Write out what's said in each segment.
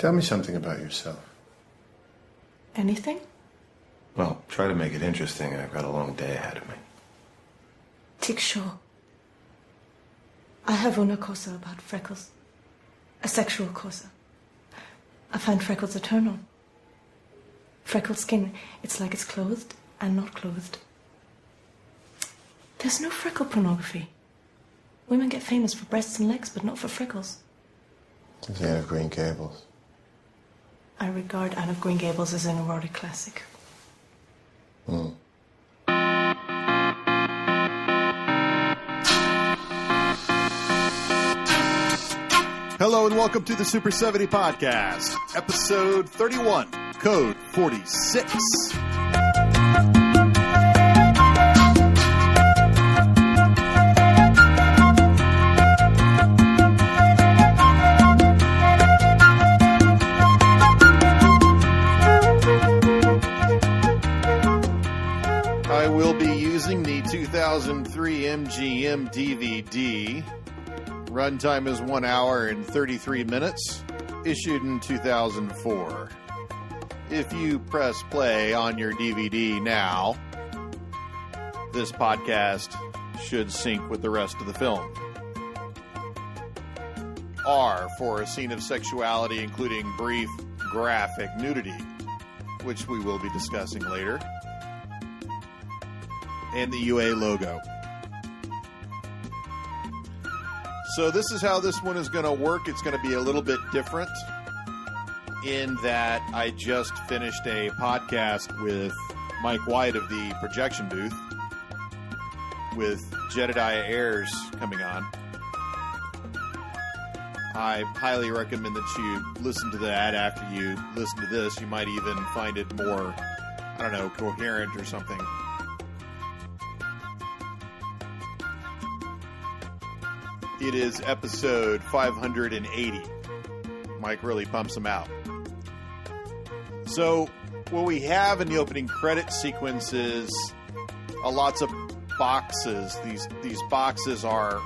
Tell me something about yourself. Anything? Well, try to make it interesting. I've got a long day ahead of me. Take sure. I have una cosa about freckles. A sexual cosa. I find freckles eternal. Freckled skin, it's like it's clothed and not clothed. There's no freckle pornography. Women get famous for breasts and legs, but not for freckles. Is Anne of Green Gables? I regard Anne of Green Gables as an erotic classic. Hello and welcome to the Super 70 Podcast, episode 31, code 46. I will be using the 2003 MGM DVD. Runtime is 1 hour and 33 minutes, issued in 2004. If you press play on your DVD now, this podcast should sync with the rest of the film. R for a scene of sexuality, including brief graphic nudity, which we will be discussing later, and the UA logo. So this is how this one is going to work. It's going to be a little bit different in that I just finished a podcast with Mike White of the Projection Booth with Jedediah Ayers coming on. I highly recommend that you listen to that after you listen to this. You might even find it more, coherent or something. It is episode 580. Mike really pumps them out. So, what we have in the opening credit sequence is lots of boxes. These boxes are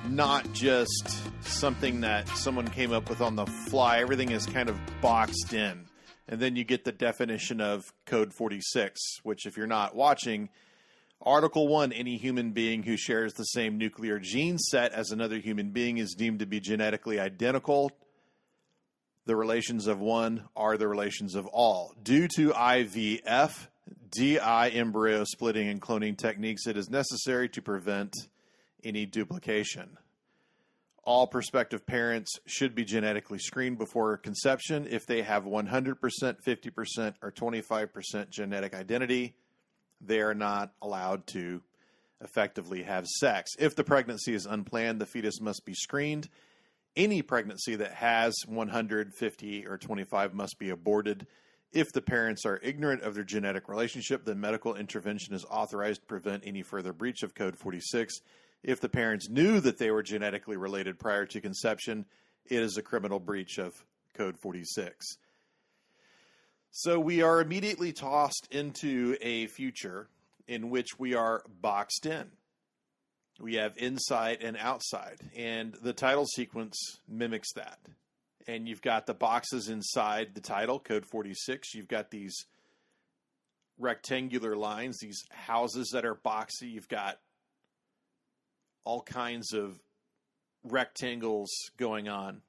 not just something that someone came up with on the fly. Everything is kind of boxed in. And then you get the definition of Code 46, which if you're not watching, Article 1, any human being who shares the same nuclear gene set as another human being is deemed to be genetically identical. The relations of one are the relations of all. Due to IVF, DI embryo splitting and cloning techniques, it is necessary to prevent any duplication. All prospective parents should be genetically screened before conception if they have 100%, 50%, or 25% genetic identity. They are not allowed to effectively have sex. If the pregnancy is unplanned, the fetus must be screened. Any pregnancy that has 150 or 25 must be aborted. If the parents are ignorant of their genetic relationship, then medical intervention is authorized to prevent any further breach of Code 46. If the parents knew that they were genetically related prior to conception, it is a criminal breach of Code 46. So we are immediately tossed into a future in which we are boxed in. We have inside and outside, and the title sequence mimics that. And you've got the boxes inside the title, Code 46. You've got these rectangular lines, these houses that are boxy. You've got all kinds of rectangles going on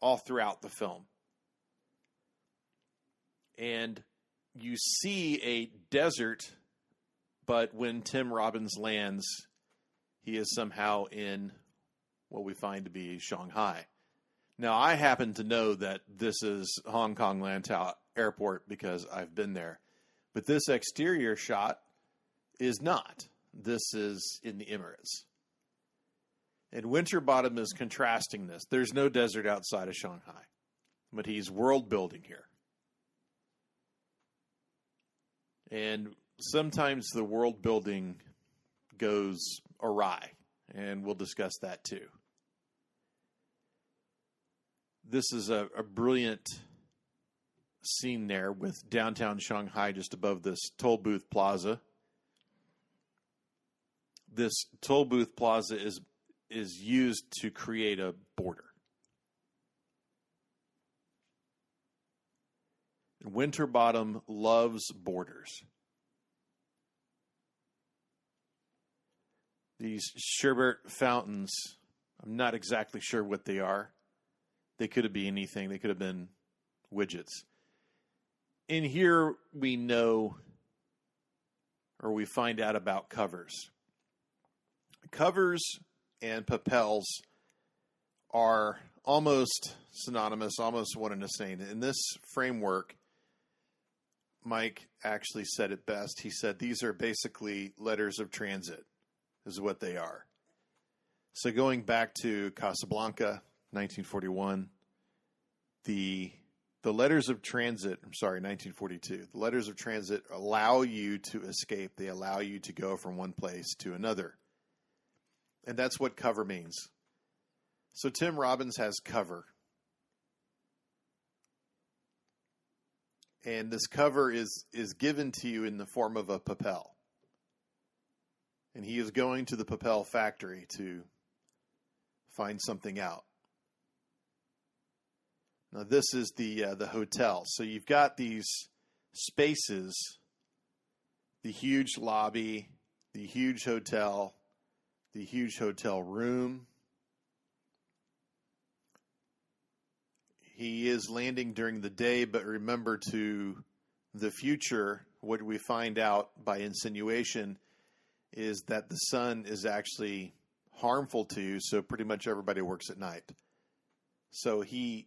all throughout the film. And you see a desert, but when Tim Robbins lands, he is somehow in what we find to be Shanghai. Now, I happen to know that this is Hong Kong Lantau Airport because I've been there. But this exterior shot is not. This is in the Emirates. And Winterbottom is contrasting this. There's no desert outside of Shanghai, but he's world building here. And sometimes the world building goes awry, and we'll discuss that too. This is a brilliant scene there with downtown Shanghai just above this toll booth plaza. This toll booth plaza is used to create a border. Winterbottom loves borders. These sherbet fountains, I'm not exactly sure what they are. They could have been anything. They could have been widgets. In here, we know, or we find out about covers. Covers and papels are almost synonymous, almost one and the same. In this framework, Mike actually said it best. He said these are basically letters of transit, is what they are. So going back to Casablanca, 1941, the letters of transit, 1942. The letters of transit allow you to escape. They allow you to go from one place to another. And that's what cover means. So Tim Robbins has cover. And this cover is given to you in the form of a papel. And he is going to the papel factory to find something out. Now this is the hotel. So you've got these spaces, the huge lobby, the huge hotel room. He is landing during the day, but remember, to the future, what we find out by insinuation is that the sun is actually harmful to you, so pretty much everybody works at night. So he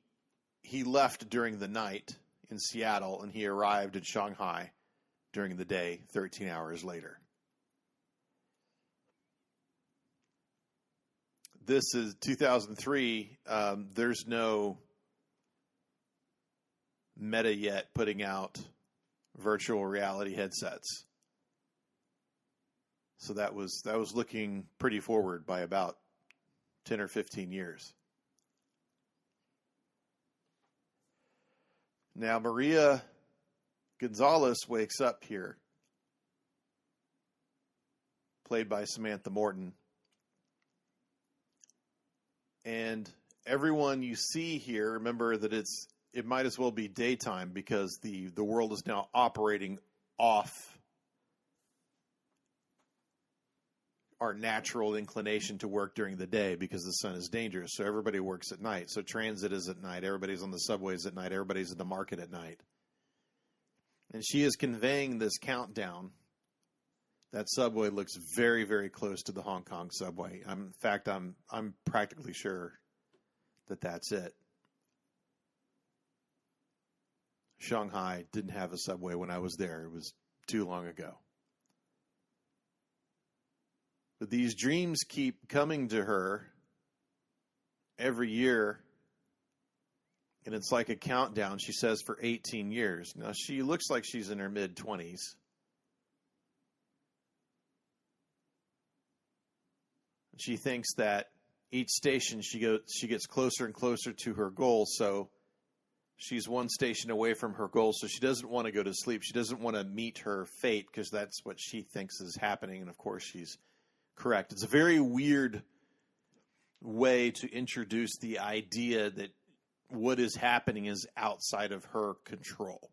left during the night in Seattle, and he arrived in Shanghai during the day, 13 hours later. This is 2003. There's no Meta yet putting out virtual reality headsets. So that was looking pretty forward by about 10 or 15 years. Now Maria Gonzalez wakes up here, played by Samantha Morton. And everyone you see here, remember that it might as well be daytime because the world is now operating off our natural inclination to work during the day because the sun is dangerous. So everybody works at night. So transit is at night. Everybody's on the subways at night. Everybody's at the market at night. And she is conveying this countdown. That subway looks very, very close to the Hong Kong subway. In fact, I'm practically sure that that's it. Shanghai didn't have a subway when I was there. It was too long ago. But these dreams keep coming to her every year, and it's like a countdown, she says, for 18 years. Now, she looks like she's in her mid-20s. She thinks that each station she gets closer and closer to her goal, so she's one station away from her goal, so she doesn't want to go to sleep. She doesn't want to meet her fate because that's what she thinks is happening, and of course she's correct. It's a very weird way to introduce the idea that what is happening is outside of her control.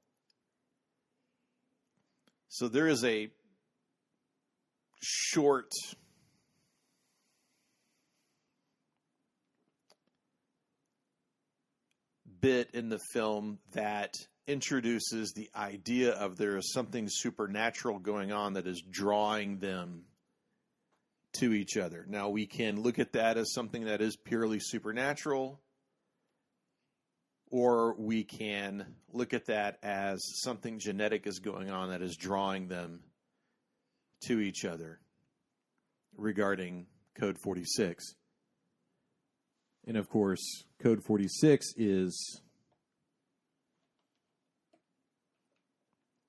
So there is a short bit in the film that introduces the idea of there is something supernatural going on that is drawing them to each other. Now, we can look at that as something that is purely supernatural, or we can look at that as something genetic is going on that is drawing them to each other regarding Code 46. And of course, Code 46 is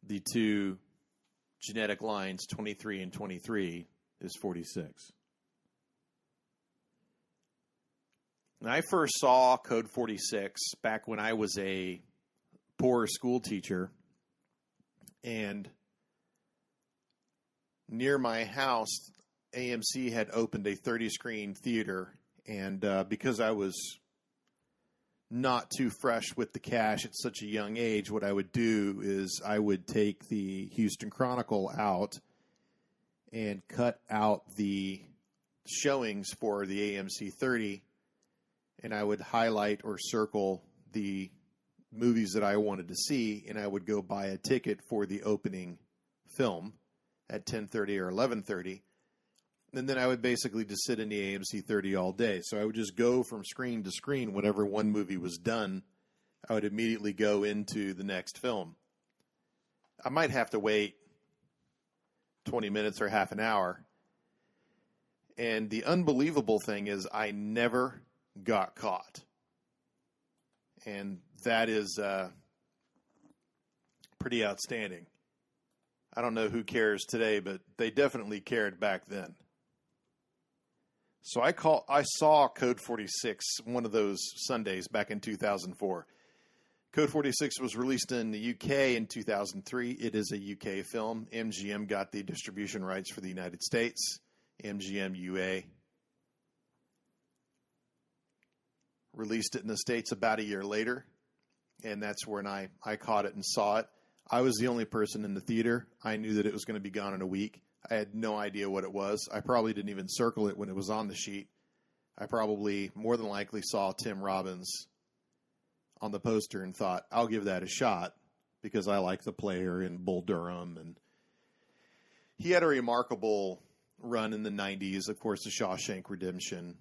the two genetic lines, 23 and 23, is 46. And I first saw Code 46 back when I was a poor school teacher, and near my house, AMC had opened a 30-screen theater, and because I was not too fresh with the cash at such a young age, what I would do is I would take the Houston Chronicle out and cut out the showings for the AMC 30, and I would highlight or circle the movies that I wanted to see, and I would go buy a ticket for the opening film at 10:30 or 11:30, and then I would basically just sit in the AMC 30 all day. So I would just go from screen to screen. Whenever one movie was done, I would immediately go into the next film. I might have to wait 20 minutes or half an hour. And the unbelievable thing is I never got caught. And that is pretty outstanding. I don't know who cares today, but they definitely cared back then. So I saw Code 46 one of those Sundays back in 2004. Code 46 was released in the UK in 2003. It is a UK film. MGM got the distribution rights for the United States. MGM UA released it in the States about a year later, and that's when I caught it and saw it. I was the only person in the theater. I knew that it was going to be gone in a week. I had no idea what it was. I probably didn't even circle it when it was on the sheet. I probably, more than likely, saw Tim Robbins on the poster and thought, I'll give that a shot because I like the player in Bull Durham. And he had a remarkable run in the 90s, of course, the Shawshank Redemption.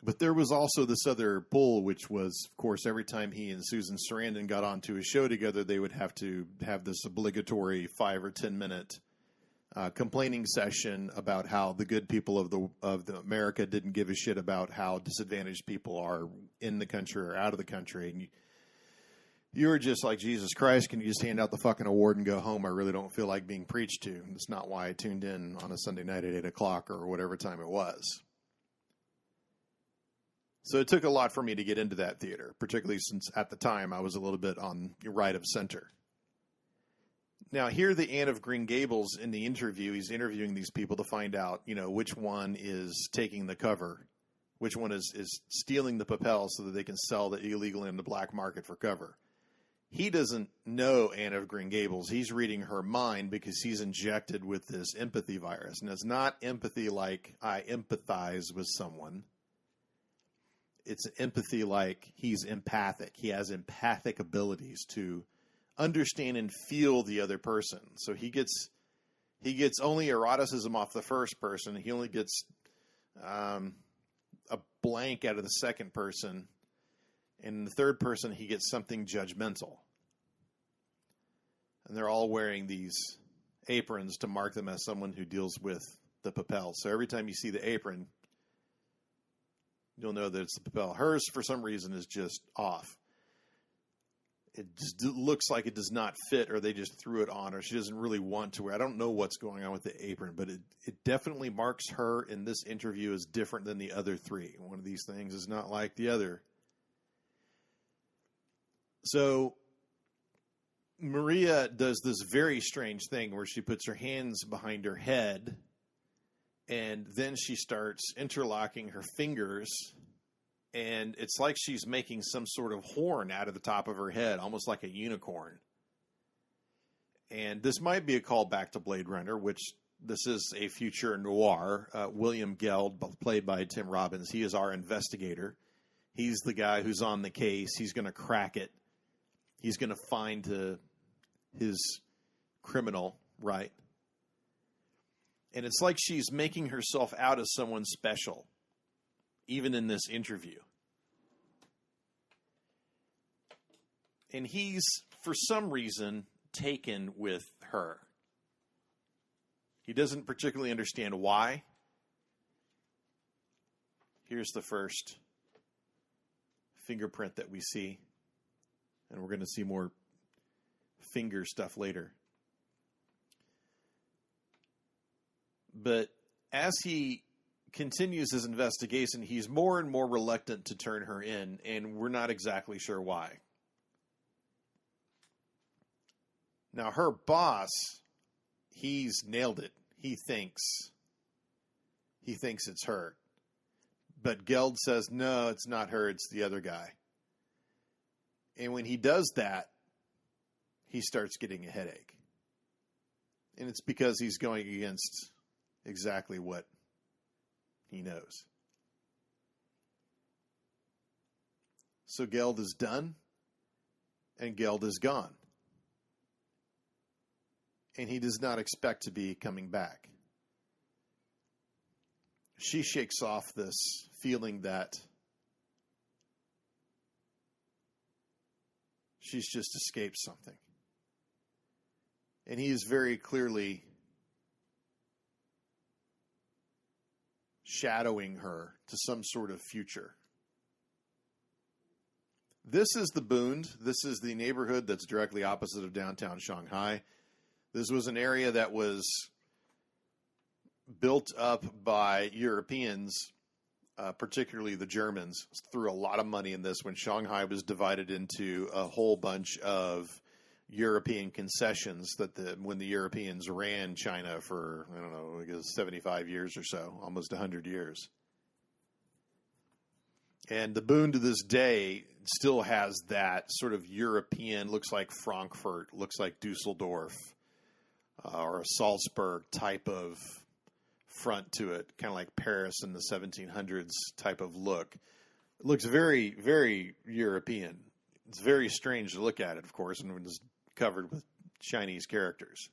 But there was also this other bull, which was, of course, every time he and Susan Sarandon got onto a show together, they would have to have this obligatory 5 or 10 minute complaining session about how the good people of the America didn't give a shit about how disadvantaged people are in the country or out of the country. And you were just like, Jesus Christ, can you just hand out the fucking award and go home? I really don't feel like being preached to. That's not why I tuned in on a Sunday night at 8 o'clock or whatever time it was. So it took a lot for me to get into that theater, particularly since at the time I was a little bit on the right of center. Now, here the Anne of Green Gables in the interview, he's interviewing these people to find out, which one is taking the cover, which one is stealing the papel so that they can sell the illegally in the black market for cover. He doesn't know Anne of Green Gables. He's reading her mind because he's injected with this empathy virus. And it's not empathy like I empathize with someone. It's empathy like he's empathic. He has empathic abilities to understand and feel the other person. So he gets only eroticism off the first person. He only gets a blank out of the second person. And in the third person, he gets something judgmental. And they're all wearing these aprons to mark them as someone who deals with the papel. So every time you see the apron, you'll know that it's the papel. Hers, for some reason, is just off. It just looks like it does not fit, or they just threw it on, or she doesn't really want to wear. I don't know what's going on with the apron, but it definitely marks her in this interview as different than the other three. One of these things is not like the other. So Maria does this very strange thing where she puts her hands behind her head, and then she starts interlocking her fingers, and it's like she's making some sort of horn out of the top of her head, almost like a unicorn. And this might be a callback to Blade Runner, which this is a future noir. William Geld, played by Tim Robbins, he is our investigator. He's the guy who's on the case. He's going to crack it. He's going to find his criminal, right? And it's like she's making herself out as someone special, even in this interview. And he's, for some reason, taken with her. He doesn't particularly understand why. Here's the first fingerprint that we see. And we're going to see more finger stuff later. But as he continues his investigation, he's more and more reluctant to turn her in, and we're not exactly sure why. Now, her boss, he's nailed it. He thinks it's her. But Geld says, no, it's not her, it's the other guy. And when he does that, he starts getting a headache. And it's because he's going against exactly what he knows. So Geld is done, and Geld is gone. And he does not expect to be coming back. She shakes off this feeling that she's just escaped something. And he is very clearly shadowing her to some sort of future. This is the Bund. This is the neighborhood that's directly opposite of downtown Shanghai. This was an area that was built up by Europeans, particularly the Germans, threw a lot of money in this when Shanghai was divided into a whole bunch of European concessions when the Europeans ran China for, I don't know, I guess 75 years or so, almost 100 years. And the Bund to this day still has that sort of European, looks like Frankfurt, looks like Dusseldorf, or a Salzburg type of front to it, kind of like Paris in the 1700s type of look. It looks very, very European. It's very strange to look at it, of course, and it's covered with Chinese characters.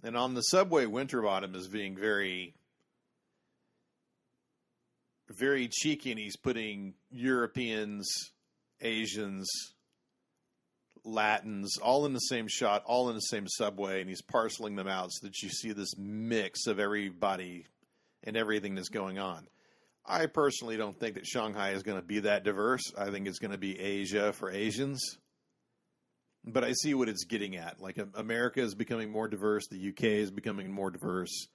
And on the subway, Winterbottom is being very, very cheeky, and he's putting Europeans, Asians, Latins, all in the same shot, all in the same subway, and he's parceling them out so that you see this mix of everybody and everything that's going on. I personally don't think that Shanghai is going to be that diverse. I think it's going to be Asia for Asians. But I see what it's getting at. Like, America is becoming more diverse. The UK is becoming more diverse.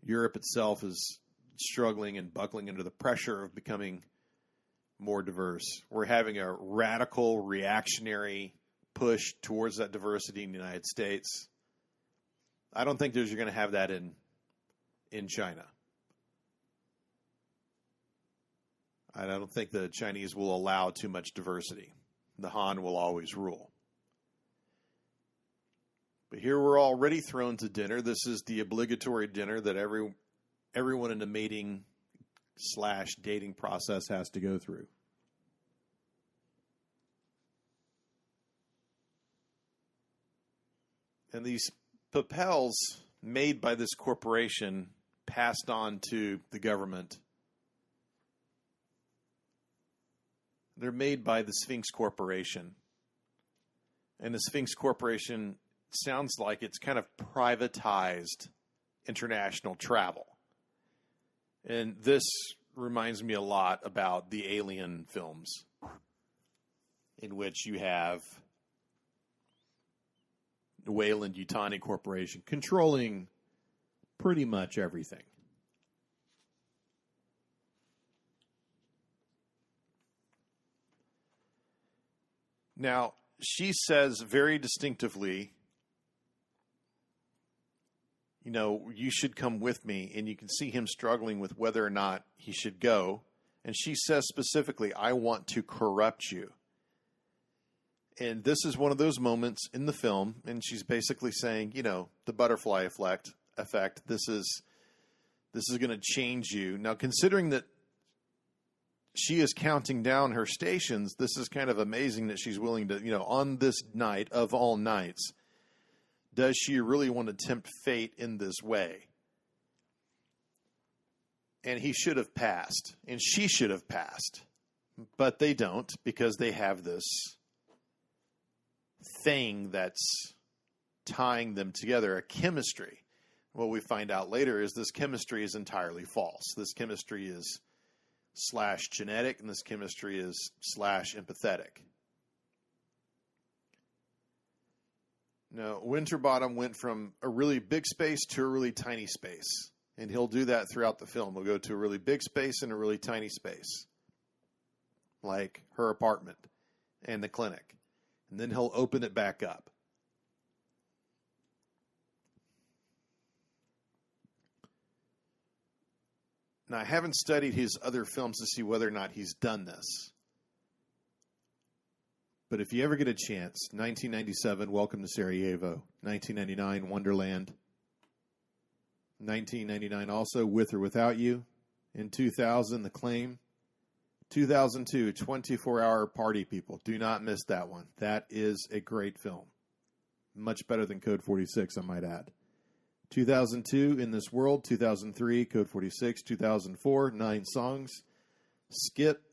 Europe itself is struggling and buckling under the pressure of becoming more diverse. We're having a radical, reactionary push towards that diversity in the United States. I don't think you're going to have that in China. I don't think the Chinese will allow too much diversity. The Han will always rule. But here we're already thrown to dinner. This is the obligatory dinner that everyone in the mating/dating process has to go through. And these papels made by this corporation passed on to the government. They're made by the Sphinx Corporation. And the Sphinx Corporation sounds like it's kind of privatized international travel. And this reminds me a lot about the Alien films, in which you have the Weyland-Yutani Corporation controlling pretty much everything. Now, she says very distinctively, you know, you should come with me, and you can see him struggling with whether or not he should go. And she says specifically, I want to corrupt you. And this is one of those moments in the film, and she's basically saying, you know, the butterfly effect, this is going to change you. Now, considering that she is counting down her stations, this is kind of amazing that she's willing to, you know, on this night of all nights, does she really want to tempt fate in this way? And he should have passed, and she should have passed, but they don't, because they have this thing that's tying them together, a chemistry. What we find out later is this chemistry is entirely false. This chemistry is / genetic, and this chemistry is / empathetic. Now, Winterbottom went from a really big space to a really tiny space. And he'll do that throughout the film. He'll go to a really big space and a really tiny space. Like her apartment and the clinic. And then he'll open it back up. Now, I haven't studied his other films to see whether or not he's done this. but if you ever get a chance, 1997, Welcome to Sarajevo. 1999, Wonderland. 1999, also With or Without You. In 2000, The Claim. 2002, 24-Hour Party People. Do not miss that one. That is a great film. Much better than Code 46, I might add. 2002, In This World. 2003, Code 46. 2004, 9 songs. Skip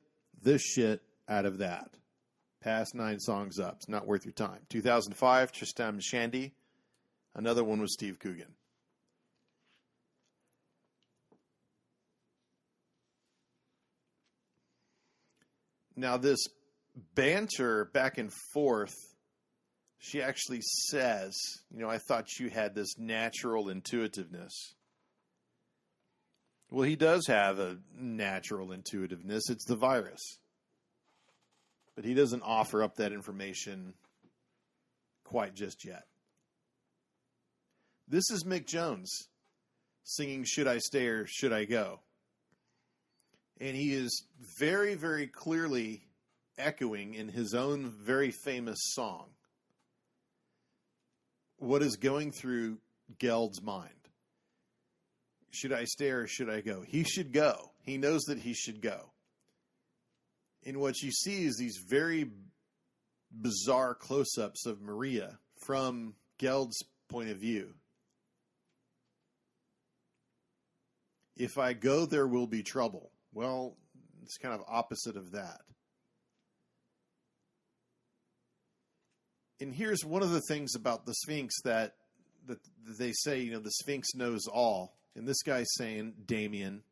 this shit out of that. Past 9 songs up. It's not worth your time. 2005, Tristam Shandy. Another one was Steve Coogan. Now, this banter back and forth, she actually says, I thought you had this natural intuitiveness. Well, he does have a natural intuitiveness. It's the virus. But he doesn't offer up that information quite just yet. This is Mick Jones singing Should I Stay or Should I Go? And he is very, very clearly echoing in his own very famous song what is going through Geld's mind. Should I stay or should I go? He should go. He knows that he should go. And what you see is these very bizarre close-ups of Maria from Geld's point of view. If I go, there will be trouble. Well, it's kind of opposite of that. And here's one of the things about the Sphinx that they say, the Sphinx knows all. And this guy's saying, Damien,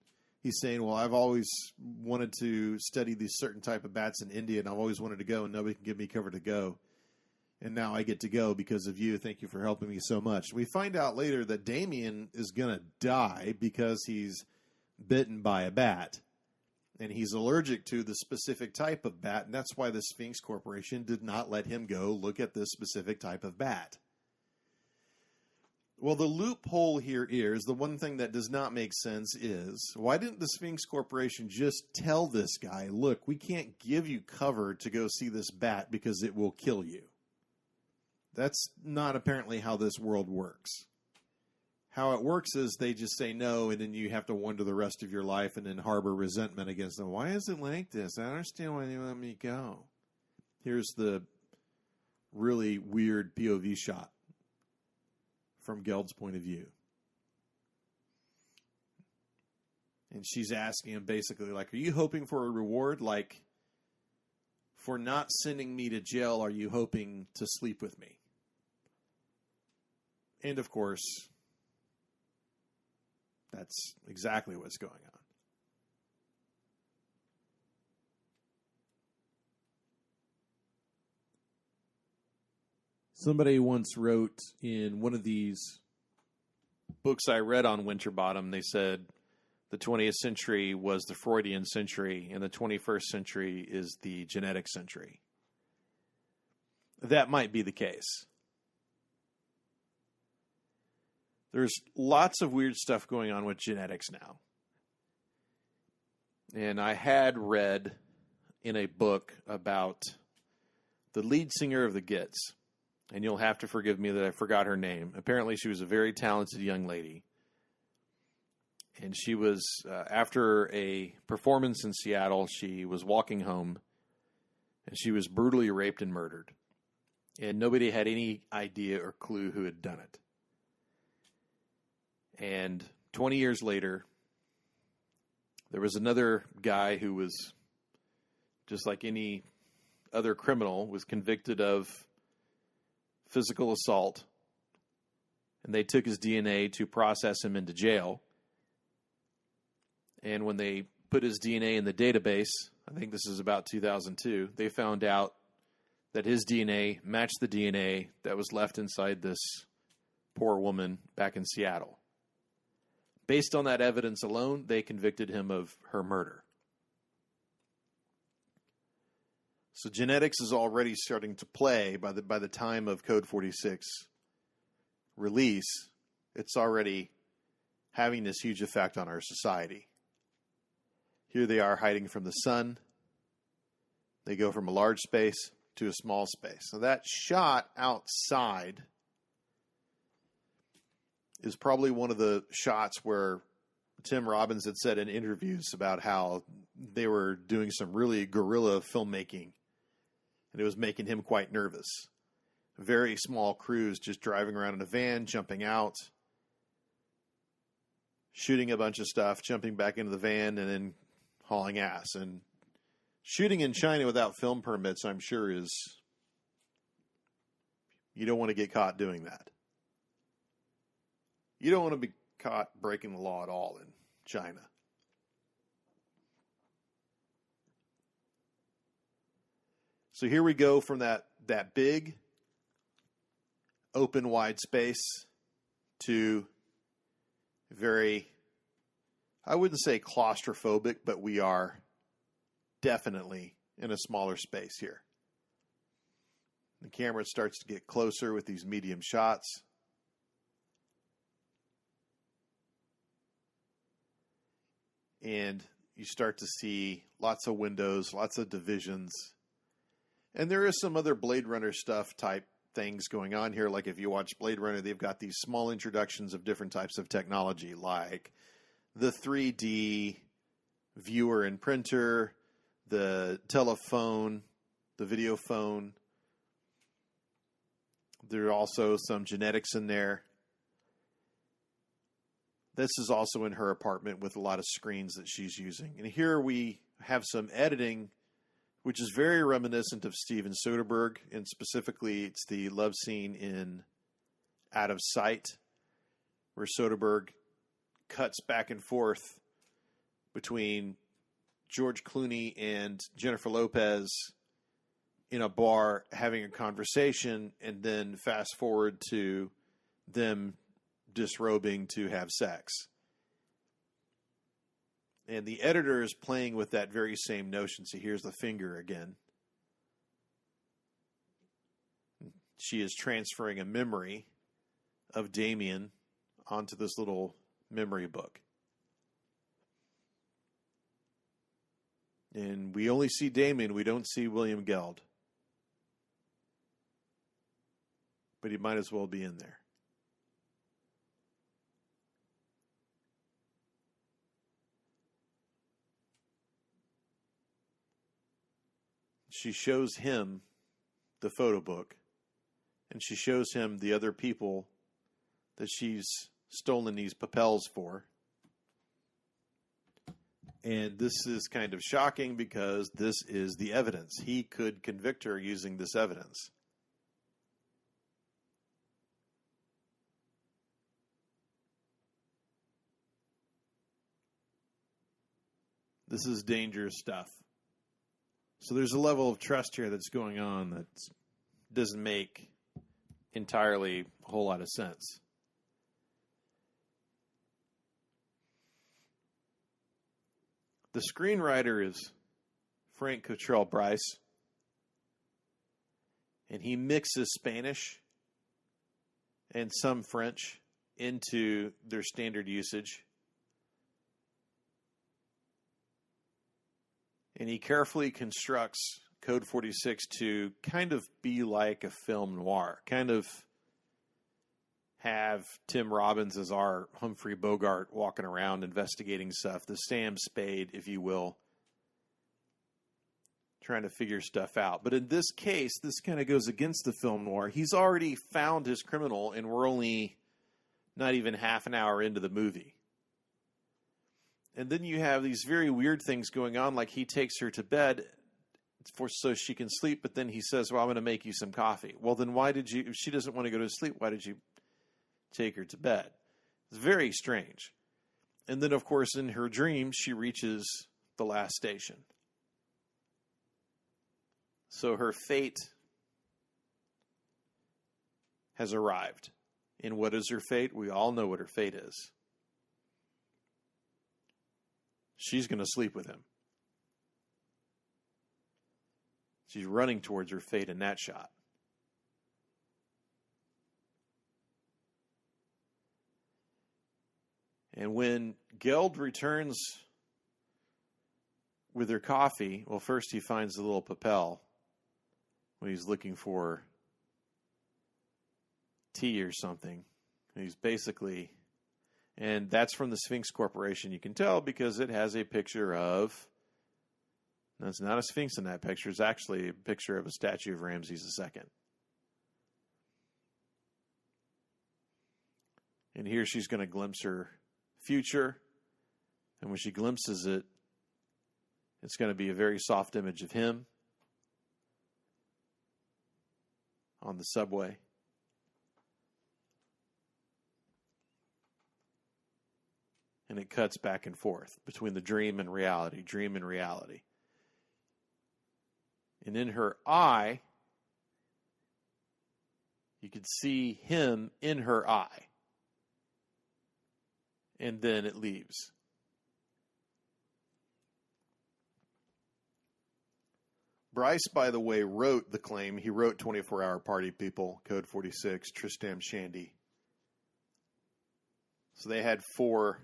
he's saying, well, I've always wanted to study these certain type of bats in India, and I've always wanted to go, and nobody can give me cover to go. And now I get to go because of you. Thank you for helping me so much. We find out later that Damien is going to die because he's bitten by a bat. And he's allergic to the specific type of bat, and that's why the Sphinx Corporation did not let him go look at this specific type of bat. Well, the loophole here is, the one thing that does not make sense is, why didn't the Sphinx Corporation just tell this guy, look, we can't give you cover to go see this bat because it will kill you? That's not apparently how this world works. How it works is they just say no, and then you have to wonder the rest of your life and then harbor resentment against them. Why is it like this? I don't understand why they let me go. Here's the really weird POV shot from Geld's point of view. And she's asking him basically, like, are you hoping for a reward? Like, for not sending me to jail, are you hoping to sleep with me? And of course, that's exactly what's going on. Somebody once wrote in one of these books I read on Winterbottom, they said the 20th century was the Freudian century and the 21st century is the genetic century. That might be the case. There's lots of weird stuff going on with genetics now. And I had read in a book about the lead singer of the Gits. And you'll have to forgive me that I forgot her name. Apparently she was a very talented young lady. And she was, after a performance in Seattle, she was walking home. And she was brutally raped and murdered. And nobody had any idea or clue who had done it. And 20 years later, there was another guy who was, just like any other criminal, was convicted of physical assault. And they took his DNA to process him into jail. And when they put his DNA in the database, I think this is about 2002, they found out that his DNA matched the DNA that was left inside this poor woman back in Seattle. Based on that evidence alone, they convicted him of her murder. So genetics is already starting to play by the time of Code 46 release. It's already having this huge effect on our society. Here they are hiding from the sun. They go from a large space to a small space. So that shot outside is probably one of the shots where Tim Robbins had said in interviews about how they were doing some really guerrilla filmmaking, and it was making him quite nervous. Very small crews just driving around in a van, jumping out, shooting a bunch of stuff, jumping back into the van, and then hauling ass. And shooting in China without film permits, I'm sure, is... You don't want to get caught doing that. You don't want to be caught breaking the law at all in China. So here we go from that big, open, wide space to very, I wouldn't say claustrophobic, but we are definitely in a smaller space here. The camera starts to get closer with these medium shots. And you start to see lots of windows, lots of divisions. And there is some other Blade Runner stuff type things going on here. Like if you watch Blade Runner, they've got these small introductions of different types of technology, like the 3D viewer and printer, the telephone, the video phone. There are also some genetics in there. This is also in her apartment with a lot of screens that she's using. And here we have some editing, which is very reminiscent of Steven Soderbergh. And specifically, it's the love scene in Out of Sight, where Soderbergh cuts back and forth between George Clooney and Jennifer Lopez in a bar having a conversation, and then fast forward to them disrobing to have sex. And the editor is playing with that very same notion. So here's the finger again. She is transferring a memory of Damien onto this little memory book. And we only see Damien, we don't see William Geld. But he might as well be in there. She shows him the photo book, and she shows him the other people that she's stolen these papels for. And this is kind of shocking because this is the evidence. He could convict her using this evidence. This is dangerous stuff. So there's a level of trust here that's going on that doesn't make entirely a whole lot of sense. The screenwriter is Frank Cottrell Bryce, and he mixes Spanish and some French into their standard usage. And he carefully constructs Code 46 to kind of be like a film noir, kind of have Tim Robbins as our Humphrey Bogart walking around investigating stuff, the Sam Spade, if you will, trying to figure stuff out. But in this case, this kind of goes against the film noir. He's already found his criminal, and we're only not even half an hour into the movie. And then you have these very weird things going on, like he takes her to bed so she can sleep, but then he says, well, I'm going to make you some coffee. Well, then why did you, if she doesn't want to go to sleep, why did you take her to bed? It's very strange. And then, of course, in her dream, she reaches the last station. So her fate has arrived. And what is her fate? We all know what her fate is. She's going to sleep with him. She's running towards her fate in that shot. And when Geld returns with her coffee, well, first he finds the little papel. when he's looking for tea or something. He's basically, and that's from the Sphinx Corporation. You can tell because it has a picture of, no, it's not a Sphinx in that picture. It's actually a picture of a statue of Ramses II. And here she's going to glimpse her future. And when she glimpses it, it's going to be a very soft image of him on the subway. And it cuts back and forth between the dream and reality, dream and reality. And in her eye, you could see him in her eye. And then it leaves. Bryce, by the way, wrote the claim. He wrote 24-Hour Party People, Code 46, Tristram Shandy. So they had 4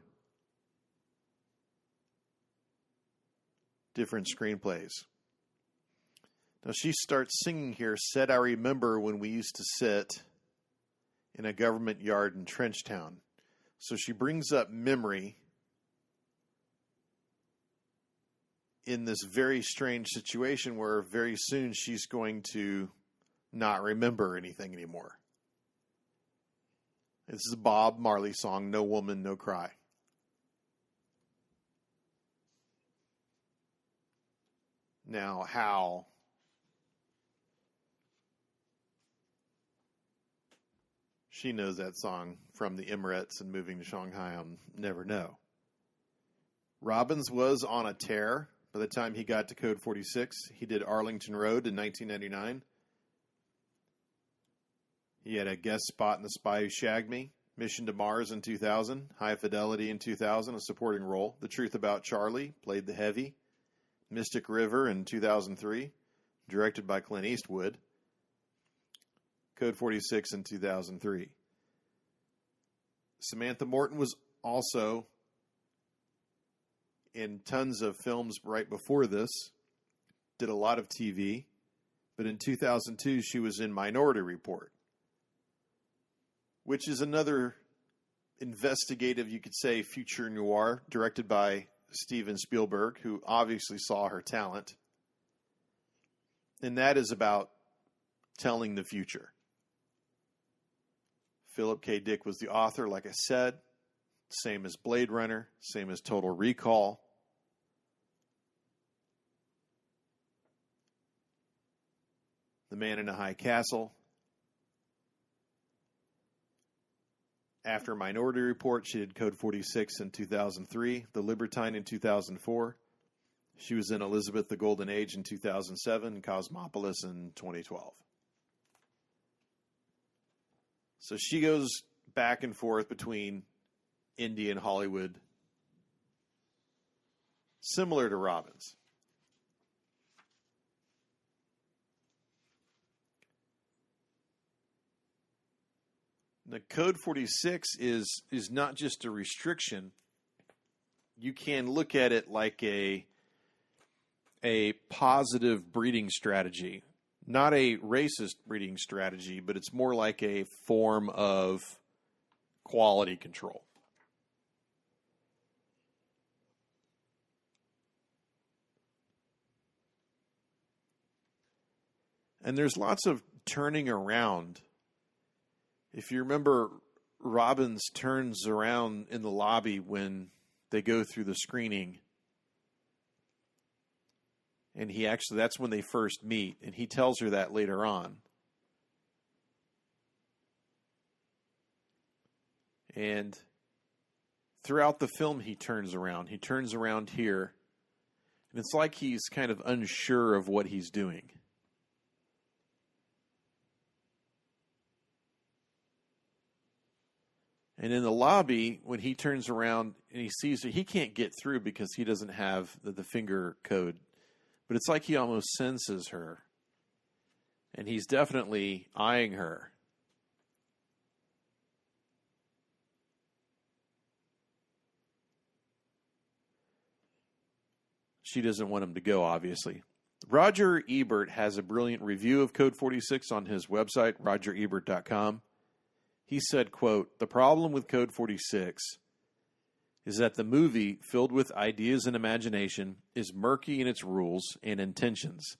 different screenplays. Now she starts singing here, said, I remember when we used to sit in a government yard in Trenchtown. So she brings up memory in this very strange situation where very soon she's going to not remember anything anymore. This is a Bob Marley song, No Woman, No Cry. Now, how she knows that song from the Emirates and moving to Shanghai, I'll never know. Robbins was on a tear by the time he got to Code 46. He did Arlington Road in 1999. He had a guest spot in The Spy Who Shagged Me, Mission to Mars in 2000, High Fidelity in 2000, a supporting role. The Truth About Charlie, played the heavy. Mystic River in 2003, directed by Clint Eastwood. Code 46 in 2003. Samantha Morton was also in tons of films right before this, did a lot of TV, but in 2002 she was in Minority Report, which is another investigative, you could say, future noir, directed by Steven Spielberg, who obviously saw her talent. And that is about telling the future. Philip K. Dick was the author, like I said. Same as Blade Runner, same as Total Recall. The Man in a High Castle. After Minority Report, she did Code 46 in 2003, The Libertine in 2004. She was in Elizabeth the Golden Age in 2007, and Cosmopolis in 2012. So she goes back and forth between India and Hollywood, similar to Robbins. The Code 46 is not just a restriction. You can look at it like a positive breeding strategy. Not a racist breeding strategy, but it's more like a form of quality control. And there's lots of turning around. If you remember, Robbins turns around in the lobby when they go through the screening. And that's when they first meet. And he tells her that later on. And throughout the film, he turns around. He turns around here. And it's like he's kind of unsure of what he's doing. And in the lobby, when he turns around and he sees her, he can't get through because he doesn't have the finger code. But it's like he almost senses her. And he's definitely eyeing her. She doesn't want him to go, obviously. Roger Ebert has a brilliant review of Code 46 on his website, rogerebert.com. He said, quote, "The problem with Code 46 is that the movie, filled with ideas and imagination, is murky in its rules and intentions.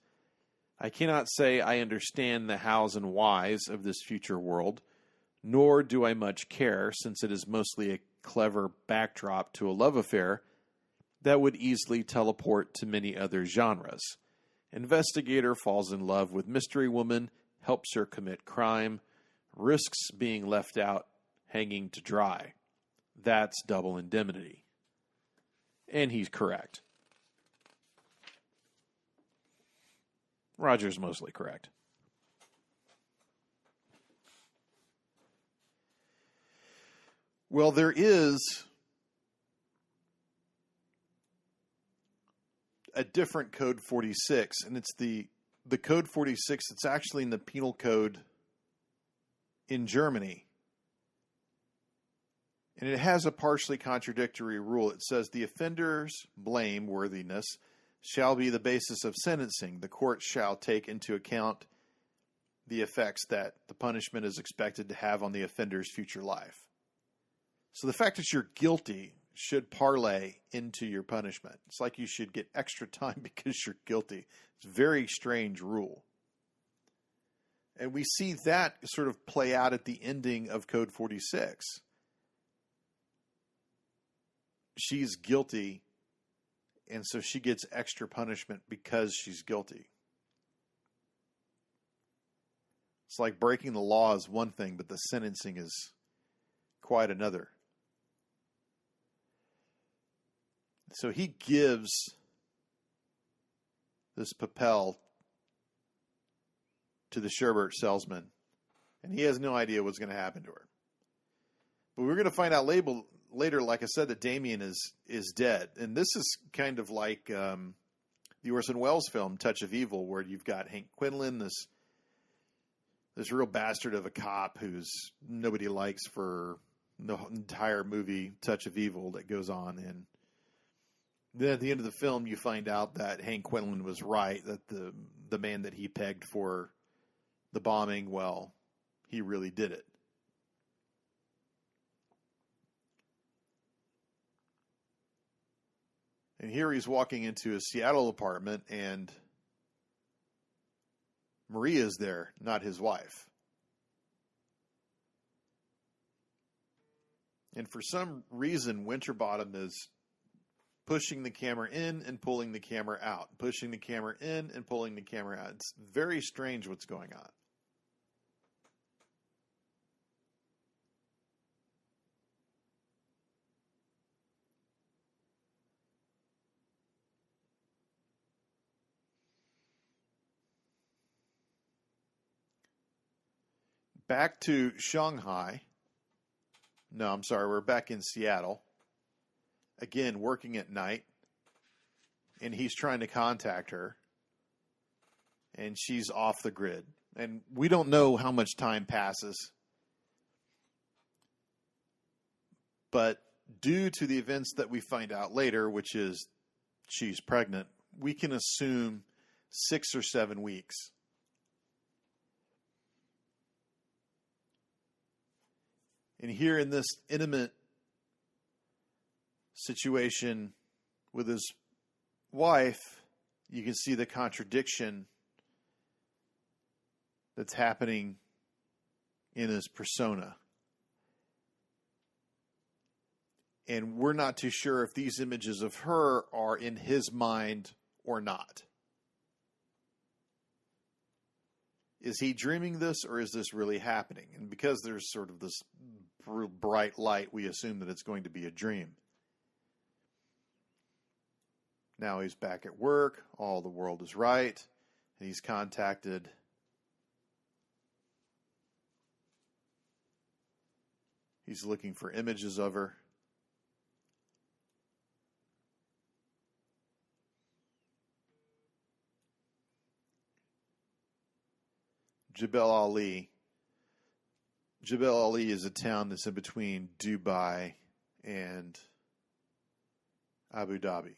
I cannot say I understand the hows and whys of this future world, nor do I much care, since it is mostly a clever backdrop to a love affair that would easily teleport to many other genres. Investigator falls in love with mystery woman, helps her commit crime, risks being left out hanging to dry. That's double indemnity." And he's correct. Roger's mostly correct. Well, there is a different Code 46, and it's the Code 46 that's actually in the penal code in Germany. And it has a partially contradictory rule. It says the offender's blameworthiness shall be the basis of sentencing. The court shall take into account the effects that the punishment is expected to have on the offender's future life. So the fact that you're guilty should parlay into your punishment. It's like you should get extra time because you're guilty. It's a very strange rule. And we see that sort of play out at the ending of Code 46. She's guilty, and so she gets extra punishment because she's guilty. It's like breaking the law is one thing, but the sentencing is quite another. So he gives this papel to the sherbet salesman, and he has no idea what's going to happen to her. But we're going to find out later, like I said, that Damien is dead. And this is kind of like the Orson Welles film, Touch of Evil, where you've got Hank Quinlan, this real bastard of a cop who's nobody likes for the entire movie, Touch of Evil, that goes on. And then at the end of the film, you find out that Hank Quinlan was right, that the man that he pegged for the bombing, well, he really did it. And here he's walking into a Seattle apartment, and Maria's there, not his wife. And for some reason, Winterbottom is pushing the camera in and pulling the camera out. Pushing the camera in and pulling the camera out. It's very strange what's going on. Back to Shanghai. No, I'm sorry. We're back in Seattle. Again, working at night. And he's trying to contact her. And she's off the grid. And we don't know how much time passes. But due to the events that we find out later, which is she's pregnant, we can assume 6 or 7 weeks. And here in this intimate situation with his wife, you can see the contradiction that's happening in his persona. And we're not too sure if these images of her are in his mind or not. Is he dreaming this, or is this really happening? And because there's sort of this bright light, we assume that it's going to be a dream. Now he's back at work. All the world is right. And he's contacted He's looking for images of her. Jebel Ali. Jebel Ali is a town that's in between Dubai and Abu Dhabi.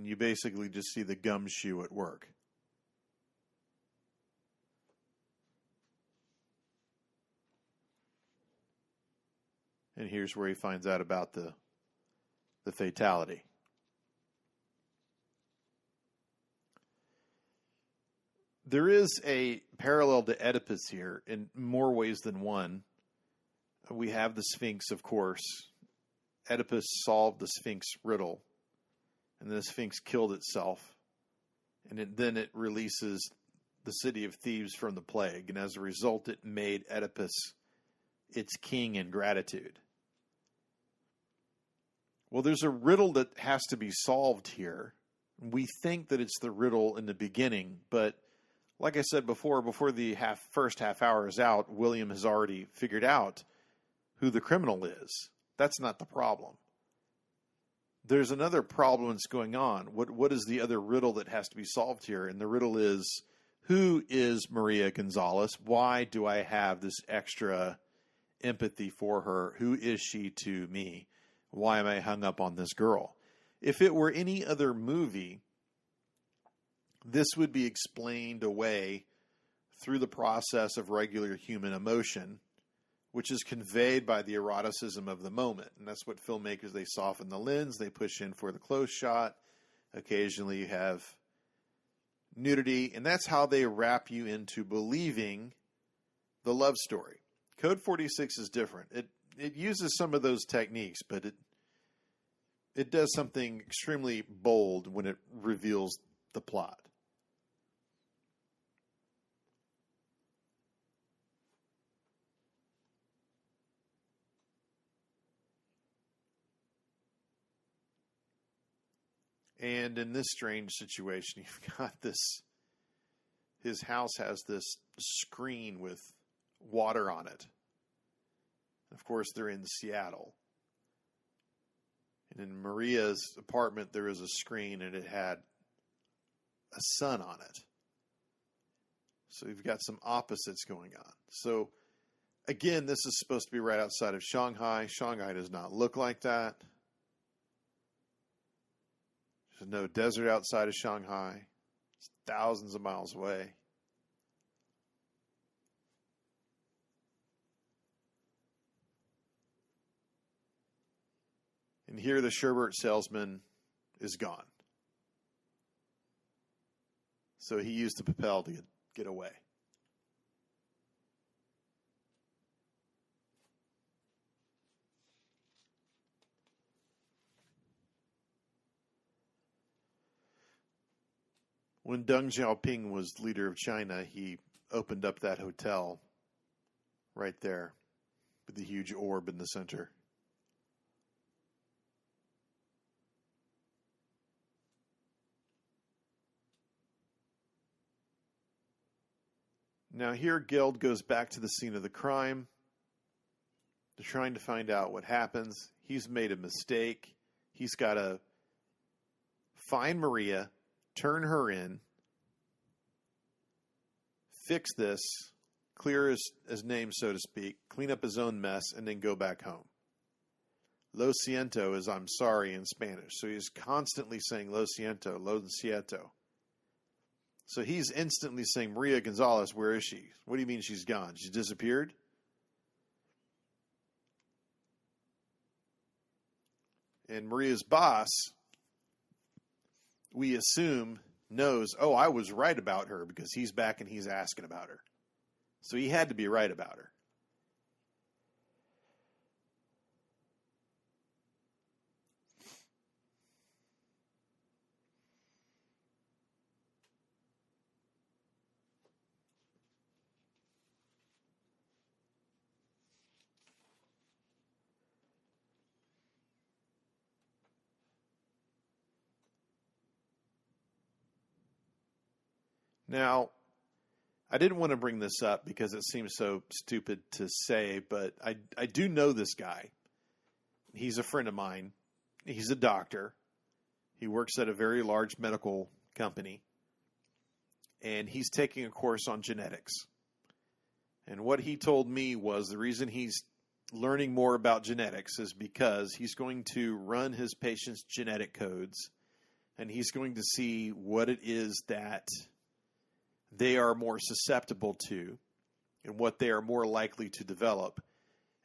And you basically just see the gumshoe at work. And here's where he finds out about the fatality. There is a parallel to Oedipus here in more ways than one. We have the Sphinx, of course. Oedipus solved the Sphinx riddle, and the Sphinx killed itself, and then it releases the city of Thebes from the plague, and as a result it made Oedipus its king in gratitude. Well, there's a riddle that has to be solved here. We think that it's the riddle in the beginning, but like I said before the first half hour is out, William has already figured out who the criminal is. That's not the problem. There's another problem that's going on. What is the other riddle that has to be solved here? And the riddle is, who is Maria Gonzalez? Why do I have this extra empathy for her? Who is she to me? Why am I hung up on this girl? If it were any other movie, this would be explained away through the process of regular human emotion, which is conveyed by the eroticism of the moment. And that's what filmmakers, they soften the lens, they push in for the close shot. Occasionally you have nudity, and that's how they wrap you into believing the love story. Code 46 is different. It uses some of those techniques, but it does something extremely bold when it reveals the plot. And in this strange situation, you've got this, his house has this screen with water on it. Of course, they're in Seattle. And in Maria's apartment, there was a screen and it had a sun on it. So you've got some opposites going on. So again, this is supposed to be right outside of Shanghai. Shanghai does not look like that. There's no desert outside of Shanghai. It's thousands of miles away. And here the sherbet salesman is gone. So he used the propel to get away. When Deng Xiaoping was leader of China, he opened up that hotel right there with the huge orb in the center. Now here, Geld goes back to the scene of the crime. They're trying to find out what happens. He's made a mistake. He's got to find Maria, turn her in, fix this, clear his name, so to speak, clean up his own mess, and then go back home. Lo siento is I'm sorry in Spanish. So he's constantly saying lo siento. So he's instantly saying, Maria Gonzalez, where is she? What do you mean she's gone? She disappeared? And Maria's boss, we assume, knows, oh, I was right about her because he's back and he's asking about her. So he had to be right about her. Now, I didn't want to bring this up because it seems so stupid to say, but I do know this guy. He's a friend of mine. He's a doctor. He works at a very large medical company. And he's taking a course on genetics. And what he told me was the reason he's learning more about genetics is because he's going to run his patients' genetic codes and he's going to see what it is that they are more susceptible to and what they are more likely to develop.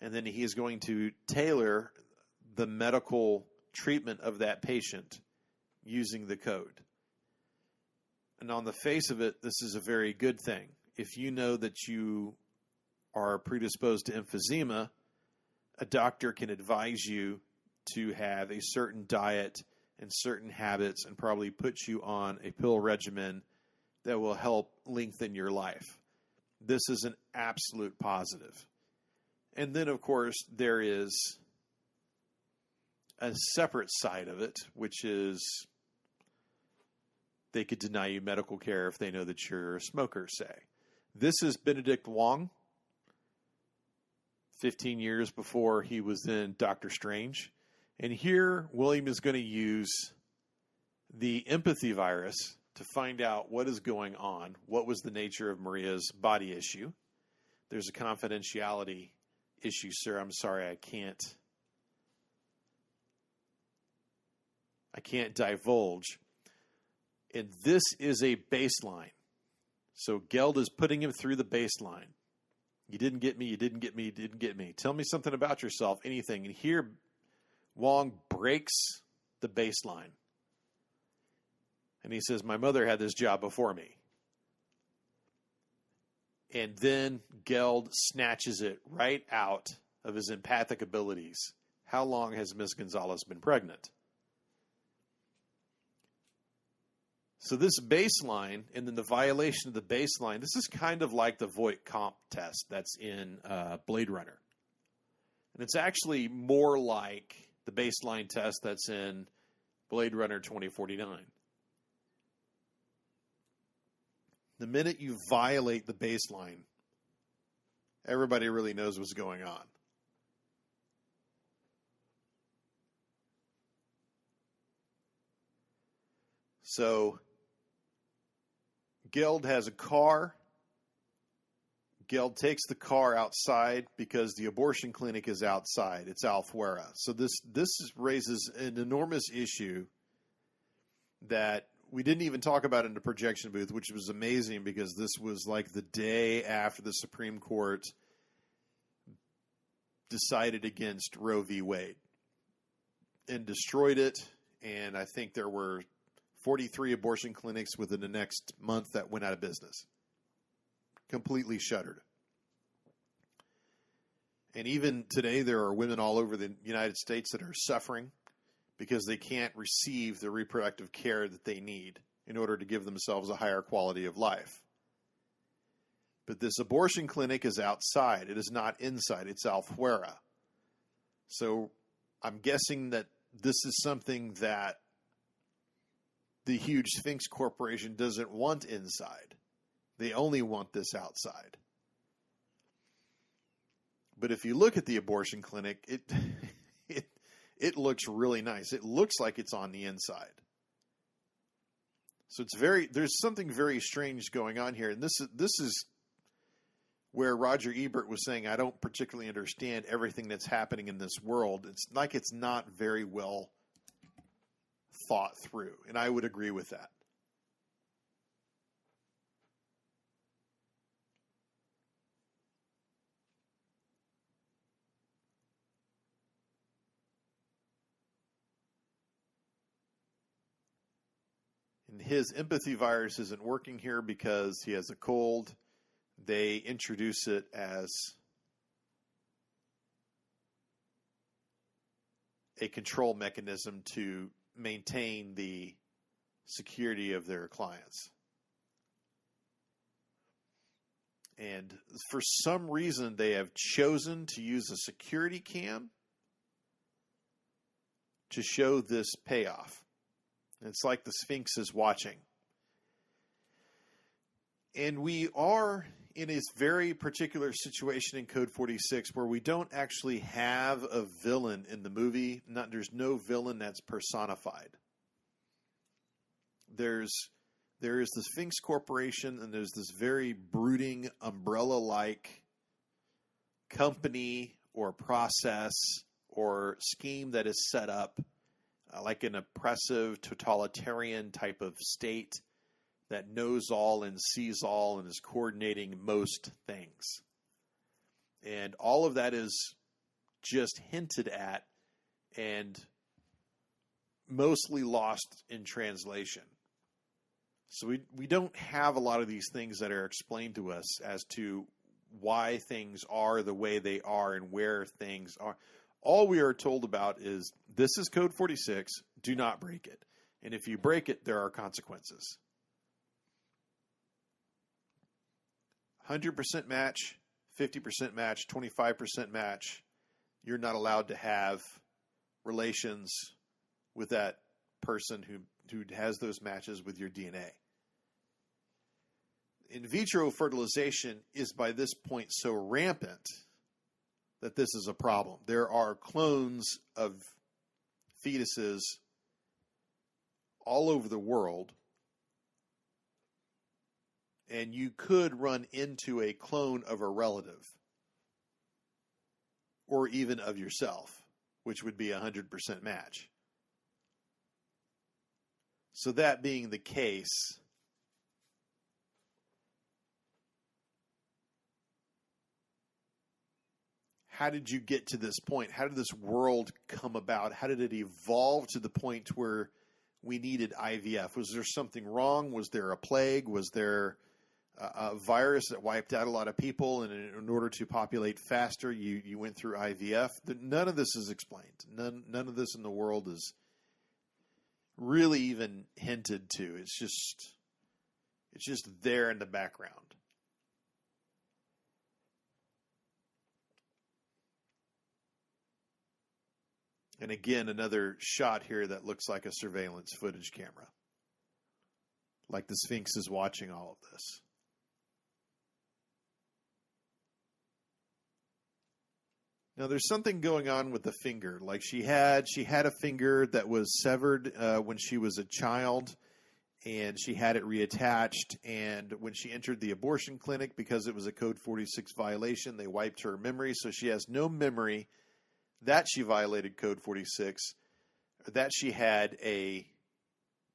And then he is going to tailor the medical treatment of that patient using the code. And on the face of it, this is a very good thing. If you know that you are predisposed to emphysema, a doctor can advise you to have a certain diet and certain habits and probably put you on a pill regimen that will help lengthen your life. This is an absolute positive. And then, of course, there is a separate side of it, which is they could deny you medical care if they know that you're a smoker, say. This is Benedict Wong, 15 years before he was in Doctor Strange. And here, William is going to use the empathy virus to find out what is going on, what was the nature of Maria's body issue. There's a confidentiality issue, sir. I'm sorry, I can't divulge. And this is a baseline. So Geld is putting him through the baseline. You didn't get me, you didn't get me, you didn't get me. Tell me something about yourself, anything. And here, Wong breaks the baseline. And he says, my mother had this job before me. And then Geld snatches it right out of his empathic abilities. How long has Ms. Gonzalez been pregnant? So this baseline, and then the violation of the baseline, this is kind of like the Voight-Comp test that's in Blade Runner. And it's actually more like the baseline test that's in Blade Runner 2049. The minute you violate the baseline, everybody really knows what's going on. So, Geld has a car. Geld takes the car outside because the abortion clinic is outside. It's Alfuera. So this raises an enormous issue that we didn't even talk about in the projection booth, which was amazing because this was like the day after the Supreme Court decided against Roe v. Wade and destroyed it. And I think there were 43 abortion clinics within the next month that went out of business. Completely shuttered. And even today, there are women all over the United States that are suffering because they can't receive the reproductive care that they need in order to give themselves a higher quality of life. But this abortion clinic is outside. It is not inside. It's Alfuera. So I'm guessing that this is something that the huge Sphinx Corporation doesn't want inside. They only want this outside. But if you look at the abortion clinic, it looks really nice. It looks like it's on the inside. So there's something very strange going on here. And this is where Roger Ebert was saying, I don't particularly understand everything that's happening in this world. It's like it's not very well thought through. And I would agree with that. And his empathy virus isn't working here because he has a cold. They introduce it as a control mechanism to maintain the security of their clients. And for some reason, they have chosen to use a security cam to show this payoff. It's like the Sphinx is watching. And we are in a very particular situation in Code 46 where we don't actually have a villain in the movie. There's no villain that's personified. There is the Sphinx Corporation, and there's this very brooding, umbrella-like company or process or scheme that is set up like an oppressive, totalitarian type of state that knows all and sees all and is coordinating most things. And all of that is just hinted at and mostly lost in translation. So we don't have a lot of these things that are explained to us as to why things are the way they are and where things are. All we are told about is, this is code 46, do not break it. And if you break it, there are consequences. 100% match, 50% match, 25% match. You're not allowed to have relations with that person who has those matches with your DNA. In vitro fertilization is by this point so rampant that this is a problem. There are clones of fetuses all over the world, and you could run into a clone of a relative or even of yourself, which would be a 100% match. So that being the case, how did you get to this point? How did this world come about? How did it evolve to the point where we needed IVF? Was there something wrong? Was there a plague? Was there a virus that wiped out a lot of people, and in order to populate faster, you went through IVF? None of this is explained. None of this in the world is really even hinted to. It's just there in the background. And again, another shot here that looks like a surveillance footage camera. Like the Sphinx is watching all of this. Now, there's something going on with the finger. Like she had a finger that was severed when she was a child, and she had it reattached. And when she entered the abortion clinic, because it was a Code 46 violation, they wiped her memory. So she has no memory that she violated Code 46, or that she had a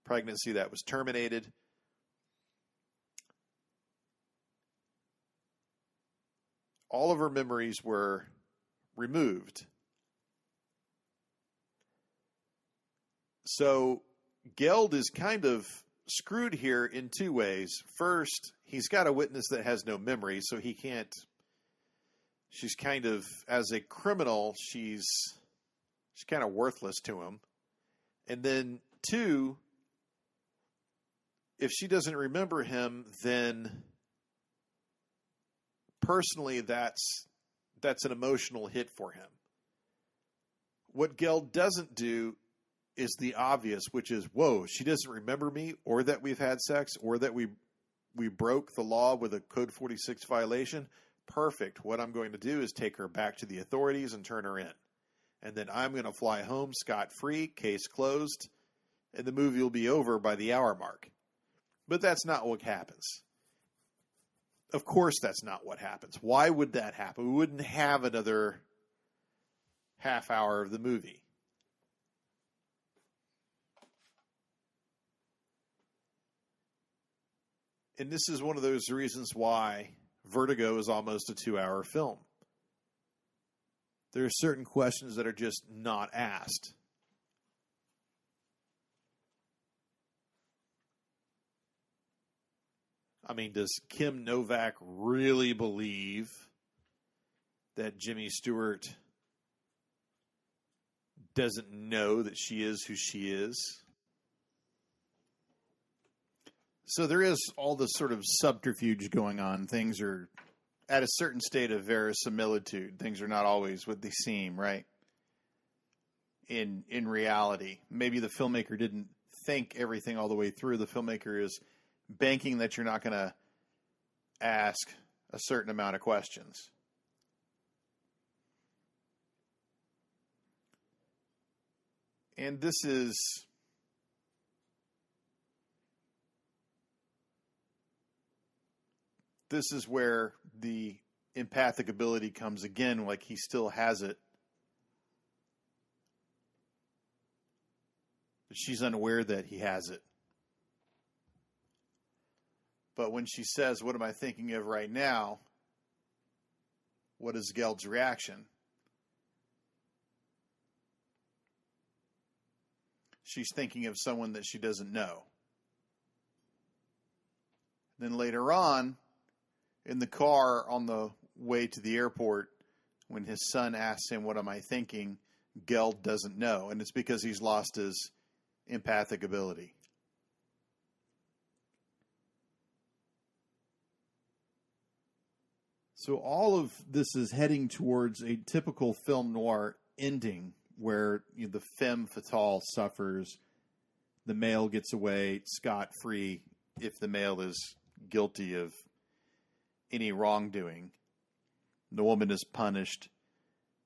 pregnancy that was terminated. All of her memories were removed. So Geld is kind of screwed here in two ways. First, he's got a witness that has no memory, so he can't. She's kind of, as a criminal, she's kind of worthless to him. And then two, if she doesn't remember him, then personally that's an emotional hit for him. What Geld doesn't do is the obvious, which is, whoa, she doesn't remember me, or that we've had sex, or that we broke the law with a Code 46 violation. Perfect. What I'm going to do is take her back to the authorities and turn her in. And then I'm going to fly home scot-free, case closed, and the movie will be over by the hour mark. But that's not what happens. Of course that's not what happens. Why would that happen? We wouldn't have another half hour of the movie. And this is one of those reasons why Vertigo is almost a 2-hour film. There are certain questions that are just not asked. I mean, does Kim Novak really believe that Jimmy Stewart doesn't know that she is who she is? So there is all this sort of subterfuge going on. Things are at a certain state of verisimilitude. Things are not always what they seem, right? In reality. Maybe the filmmaker didn't think everything all the way through. The filmmaker is banking that you're not going to ask a certain amount of questions. And this is where the empathic ability comes again, like he still has it. But she's unaware that he has it. But when she says, "What am I thinking of right now?" what is Geld's reaction? She's thinking of someone that she doesn't know. Then later on, in the car on the way to the airport, when his son asks him, "What am I thinking?" Geld doesn't know, and it's because he's lost his empathic ability. So all of this is heading towards a typical film noir ending where the femme fatale suffers, the male gets away scot-free if the male is guilty of any wrongdoing. The woman is punished.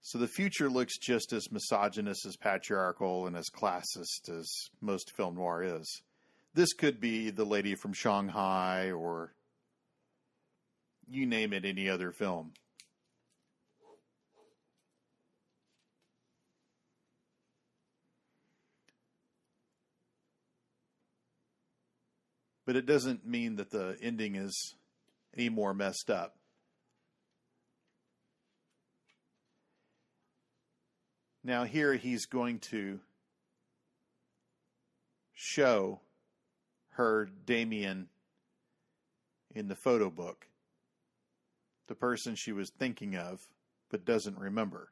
So the future looks just as misogynist, as patriarchal, and as classist as most film noir is. This could be The Lady from Shanghai or you name it, any other film. But it doesn't mean that the ending is any more messed up. Now here he's going to show her Damien in the photo book, the person she was thinking of but doesn't remember.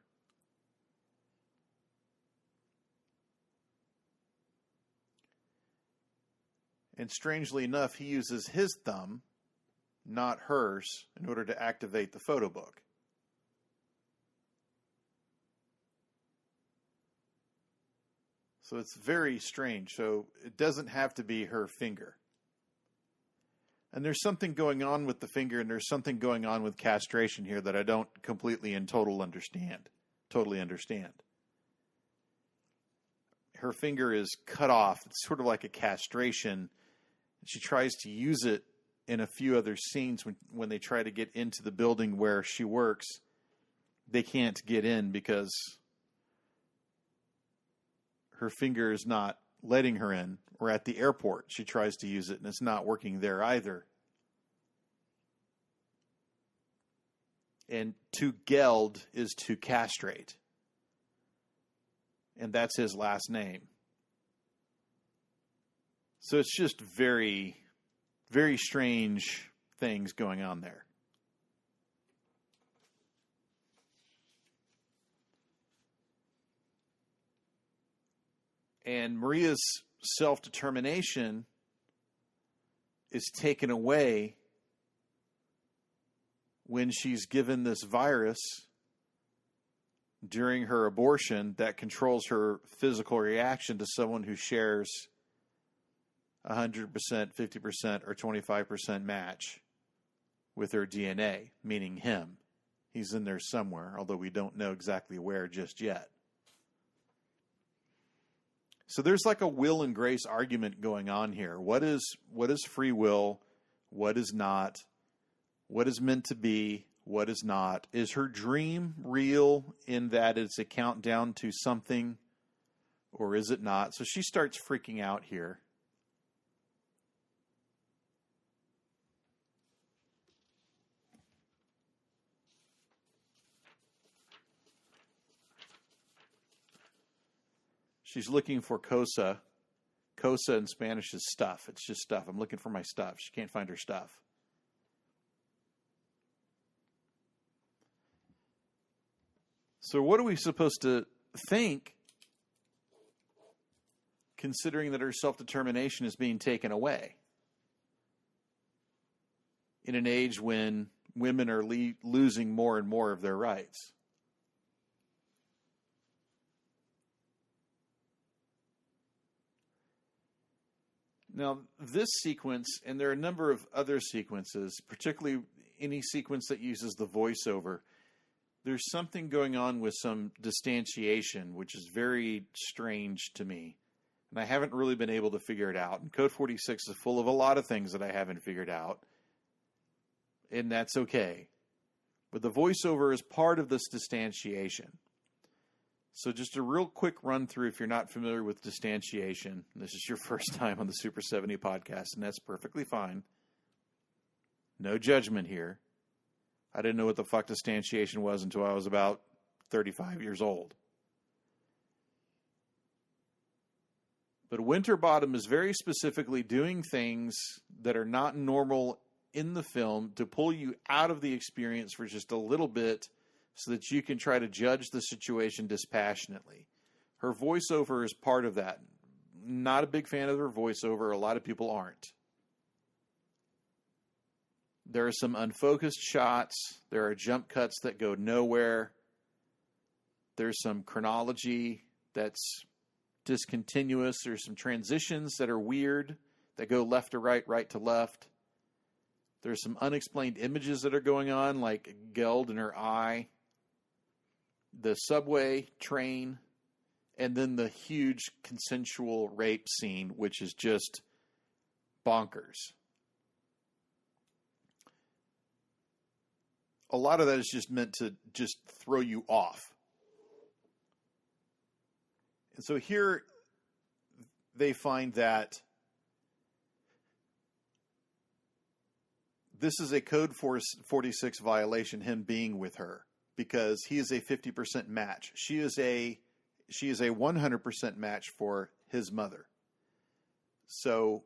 And strangely enough, he uses his thumb, not hers, in order to activate the photo book. So it's very strange. So it doesn't have to be her finger. And there's something going on with the finger, and there's something going on with castration here that I don't completely and totally understand. Her finger is cut off. It's sort of like a castration. She tries to use it in a few other scenes when they try to get into the building where she works. They can't get in because her finger is not letting her in. Or at the airport, she tries to use it, and it's not working there either. And to geld is to castrate. And that's his last name. So it's just very, very strange things going on there. And Maria's self-determination is taken away when she's given this virus during her abortion that controls her physical reaction to someone who shares 100%, 50%, or 25% match with her DNA, meaning him. He's in there somewhere, although we don't know exactly where just yet. So there's like a will and grace argument going on here. What is free will? What is not? What is meant to be? What is not? Is her dream real in that it's a countdown to something, or is it not? So she starts freaking out here. She's looking for cosa. Cosa in Spanish is stuff. It's just stuff. I'm looking for my stuff. She can't find her stuff. So what are we supposed to think, considering that her self-determination is being taken away in an age when women are losing more and more of their rights? Now, this sequence, and there are a number of other sequences, particularly any sequence that uses the voiceover, there's something going on with some distantiation, which is very strange to me. And I haven't really been able to figure it out. And Code 46 is full of a lot of things that I haven't figured out. And that's okay. But the voiceover is part of this distantiation. So just a real quick run through if you're not familiar with distantiation. This is your first time on the Super 70 podcast, and that's perfectly fine. No judgment here. I didn't know what the fuck distantiation was until I was about 35 years old. But Winterbottom is very specifically doing things that are not normal in the film to pull you out of the experience for just a little bit so that you can try to judge the situation dispassionately. Her voiceover is part of that. Not a big fan of her voiceover. A lot of people aren't. There are some unfocused shots. There are jump cuts that go nowhere. There's some chronology that's discontinuous. There's some transitions that are weird, that go left to right, right to left. There's some unexplained images that are going on, like Geld in her eye, the subway train, and then the huge consensual rape scene, which is just bonkers. A lot of that is just meant to just throw you off. And so here they find that this is a Code 46 violation, him being with her, because he is a 50% match. She is a 100% match for his mother. So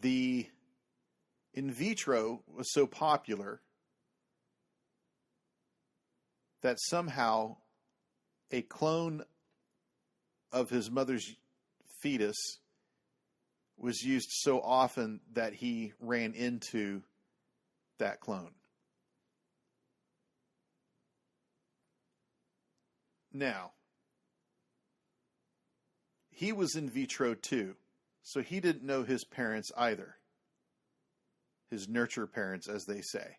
the in vitro was so popular that somehow a clone of his mother's fetus was used so often that he ran into that clone. Now, he was in vitro too, so he didn't know his parents either. His nurture parents, as they say.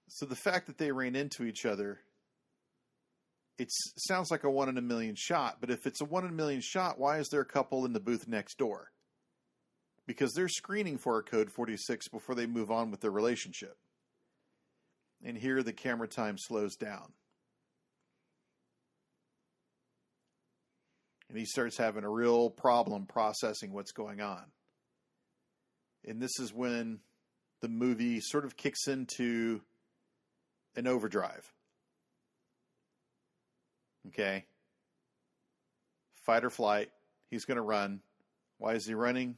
So the fact that they ran into each other, it sounds like a 1 in a million shot, but if it's a 1 in a million shot, why is there a couple in the booth next door? Because they're screening for a Code 46 before they move on with their relationship. And here the camera time slows down. And he starts having a real problem processing what's going on. And this is when the movie sort of kicks into an overdrive. Okay? Fight or flight. He's going to run. Why is he running?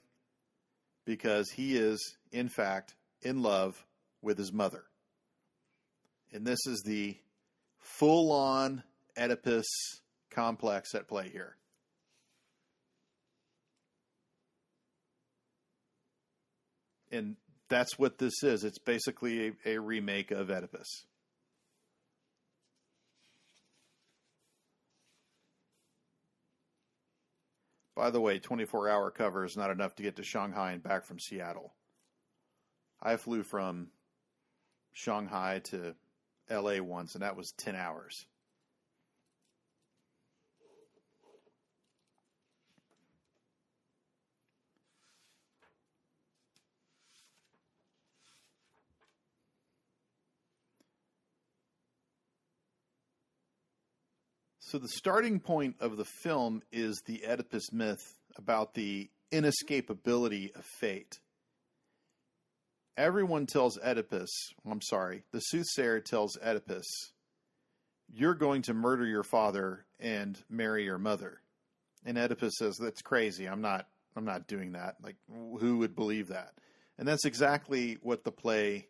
Because he is, in fact, in love with his mother. And this is the full-on Oedipus complex at play here. And that's what this is. It's basically a remake of Oedipus. By the way, 24-hour cover is not enough to get to Shanghai and back from Seattle. I flew from Shanghai to LA once, and that was 10 hours. So the starting point of the film is the Oedipus myth about the inescapability of fate. Everyone tells Oedipus, the soothsayer tells Oedipus, you're going to murder your father and marry your mother. And Oedipus says, that's crazy. I'm not doing that. Like, who would believe that? And that's exactly what the play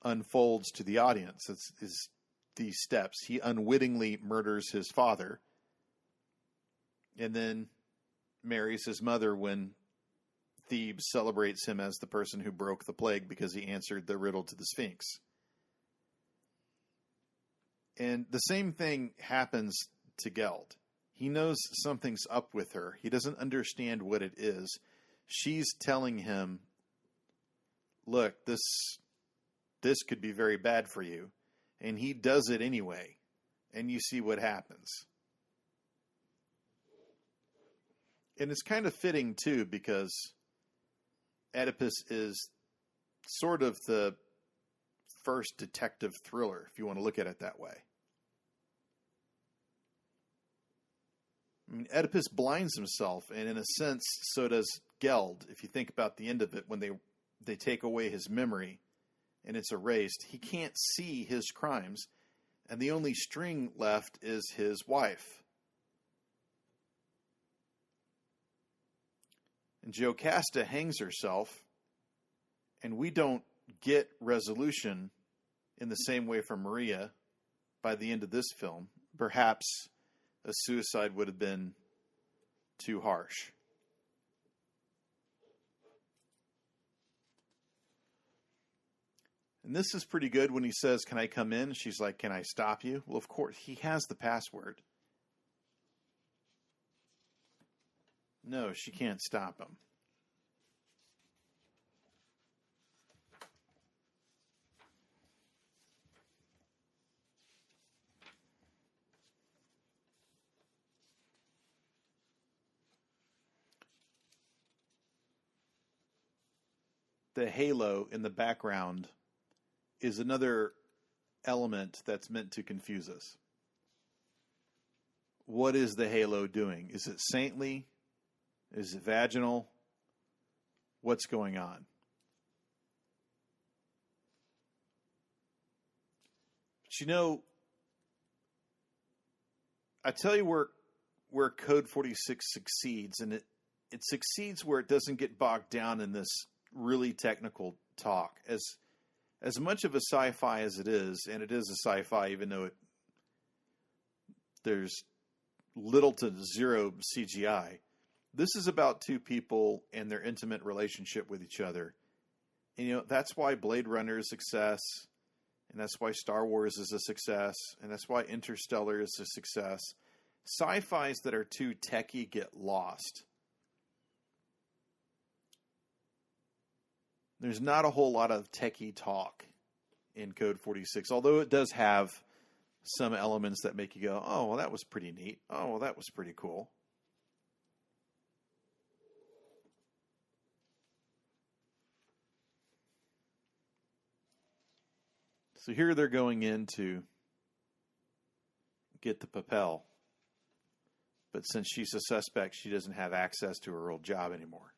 unfolds to the audience. It's these steps. He unwittingly murders his father and then marries his mother when Thebes celebrates him as the person who broke the plague because he answered the riddle to the Sphinx. And the same thing happens to Geld. He knows something's up with her. He doesn't understand what it is. She's telling him, look, this could be very bad for you. And he does it anyway. And you see what happens. And it's kind of fitting, too, because Oedipus is sort of the first detective thriller, if you want to look at it that way. I mean, Oedipus blinds himself, and in a sense, so does Geld. If you think about the end of it, when they take away his memory and it's erased, he can't see his crimes, and the only string left is his wife. And Jocasta hangs herself, and we don't get resolution in the same way from Maria by the end of this film. Perhaps a suicide would have been too harsh. And this is pretty good when he says, "Can I come in?" She's like, "Can I stop you?" Well, of course, he has the password. No, she can't stop him. The halo in the background is another element that's meant to confuse us. What is the halo doing? Is it saintly? Is it vaginal? What's going on? But you know, I tell you where Code 46 succeeds, and it succeeds where it doesn't get bogged down in this really technical talk. As much of a sci-fi as it is, and it is a sci-fi even though there's little to zero CGI, this is about two people and their intimate relationship with each other. And, you know, that's why Blade Runner is a success, and that's why Star Wars is a success, and that's why Interstellar is a success. Sci-fis that are too techie get lost. There's not a whole lot of techie talk in Code 46, although it does have some elements that make you go, "Oh, well, that was pretty neat. Oh, well, that was pretty cool." So here they're going in to get the papel. But since she's a suspect, she doesn't have access to her old job anymore.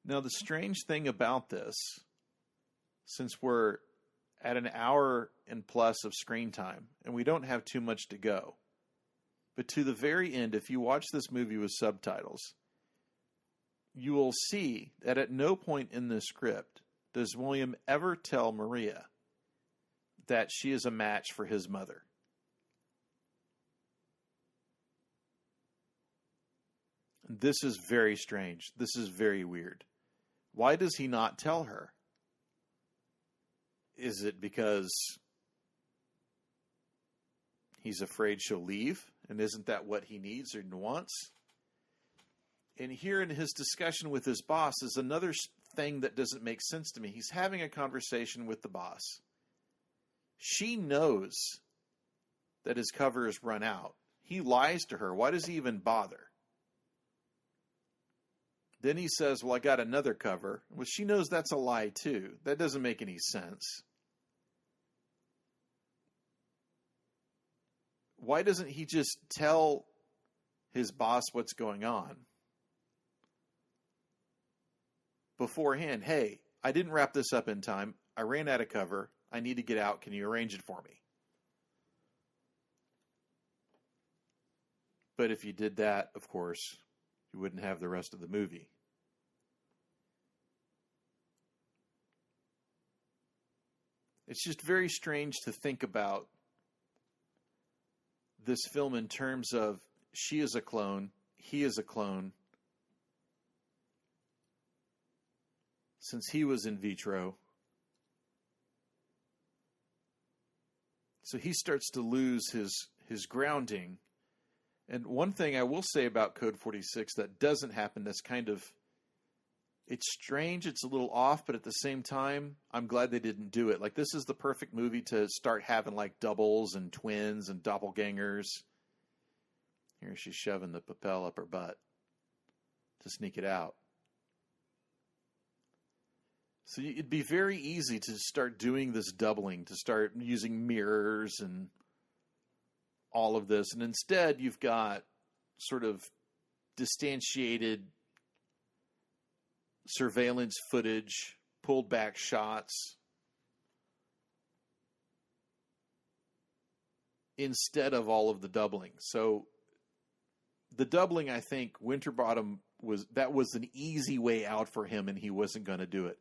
Now, the strange thing about this, since we're at an hour and plus of screen time, and we don't have too much to go, but to the very end, if you watch this movie with subtitles, you will see that at no point in the script does William ever tell Maria that she is a match for his mother. This is very strange. This is very weird. Why does he not tell her? Is it because he's afraid she'll leave? And isn't that what he needs or wants? And here in his discussion with his boss is another thing that doesn't make sense to me. He's having a conversation with the boss. She knows that his cover has run out. He lies to her. Why does he even bother? Then he says, "Well, I got another cover." Well, she knows that's a lie too. That doesn't make any sense. Why doesn't he just tell his boss what's going on beforehand? "Hey, I didn't wrap this up in time. I ran out of cover. I need to get out. Can you arrange it for me?" But if you did that, of course, you wouldn't have the rest of the movie. It's just very strange to think about this film in terms of she is a clone, he is a clone. Since he was in vitro. So he starts to lose his grounding. And one thing I will say about Code 46 that doesn't happen, that's kind of It's strange. It's a little off, but at the same time, I'm glad they didn't do it. Like, this is the perfect movie to start having, like, doubles and twins and doppelgangers. Here she's shoving the lapel up her butt to sneak it out. So it'd be very easy to start doing this doubling, to start using mirrors and all of this. And instead, you've got sort of distantiated surveillance footage, pulled back shots, instead of all of the doubling. So the doubling, I think, Winterbottom was an easy way out for him, and he wasn't going to do it.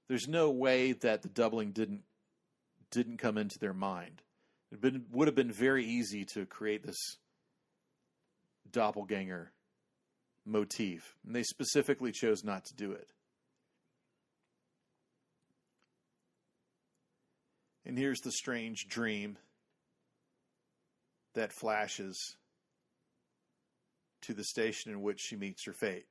There's no way that the doubling didn't come into their mind. Would have been very easy to create this doppelganger motif, and they specifically chose not to do it. And here's the strange dream that flashes to the station in which she meets her fate.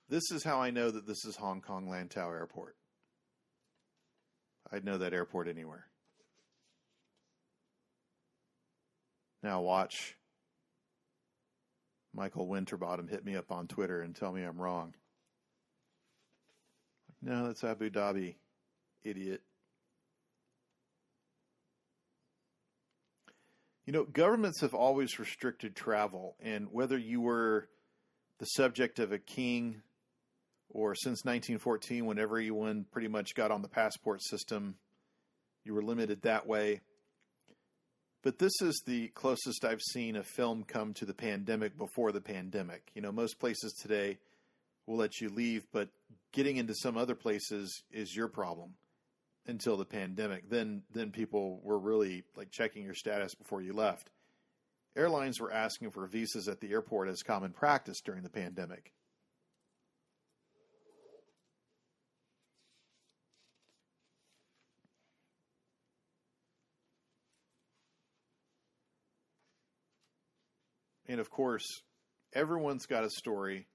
This is how I know that this is Hong Kong Lantau Airport. I'd know that airport anywhere. Now watch Michael Winterbottom hit me up on Twitter and tell me I'm wrong. No, that's Abu Dhabi, idiot. You know, governments have always restricted travel, and whether you were the subject of a king or since 1914, when everyone pretty much got on the passport system, you were limited that way. But this is the closest I've seen a film come to the pandemic before the pandemic. You know, most places today will let you leave, but getting into some other places is your problem until the pandemic. Then people were really like checking your status before you left. Airlines were asking for visas at the airport as common practice during the pandemic. And of course, everyone's got a story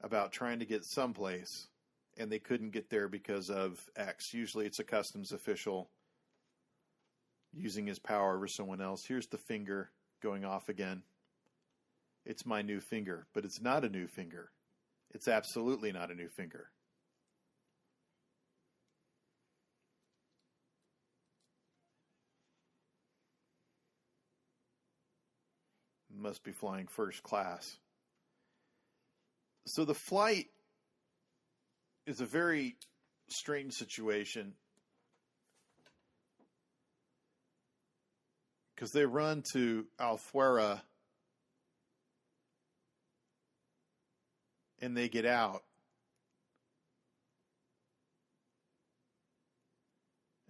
about trying to get someplace and they couldn't get there because of X. Usually it's a customs official using his power over someone else. Here's the finger going off again. It's my new finger, but it's not a new finger. It's absolutely not a new finger. Must be flying first class. So the flight is a very strange situation because they run to Alfuera and they get out.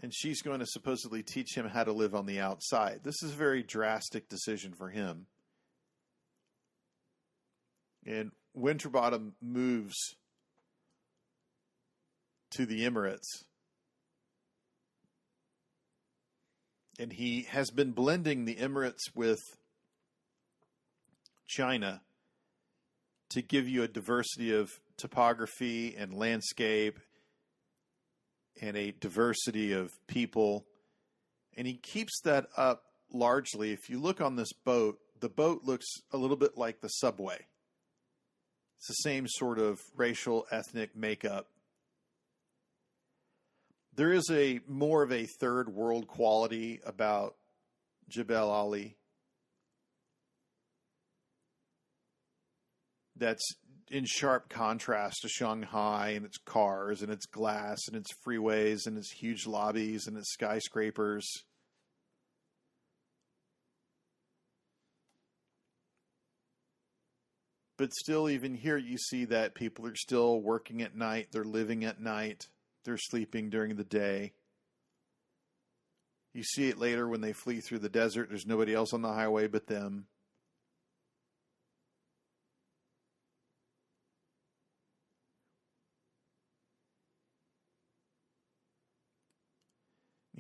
And she's going to supposedly teach him how to live on the outside. This is a very drastic decision for him. And Winterbottom moves to the Emirates. And he has been blending the Emirates with China to give you a diversity of topography and landscape and a diversity of people. And he keeps that up largely. If you look on this boat, the boat looks a little bit like the subway. It's the same sort of racial, ethnic makeup. There is more of a third world quality about Jebel Ali that's in sharp contrast to Shanghai and its cars and its glass and its freeways and its huge lobbies and its skyscrapers. But still, even here, you see that people are still working at night. They're living at night. They're sleeping during the day. You see it later when they flee through the desert. There's nobody else on the highway but them.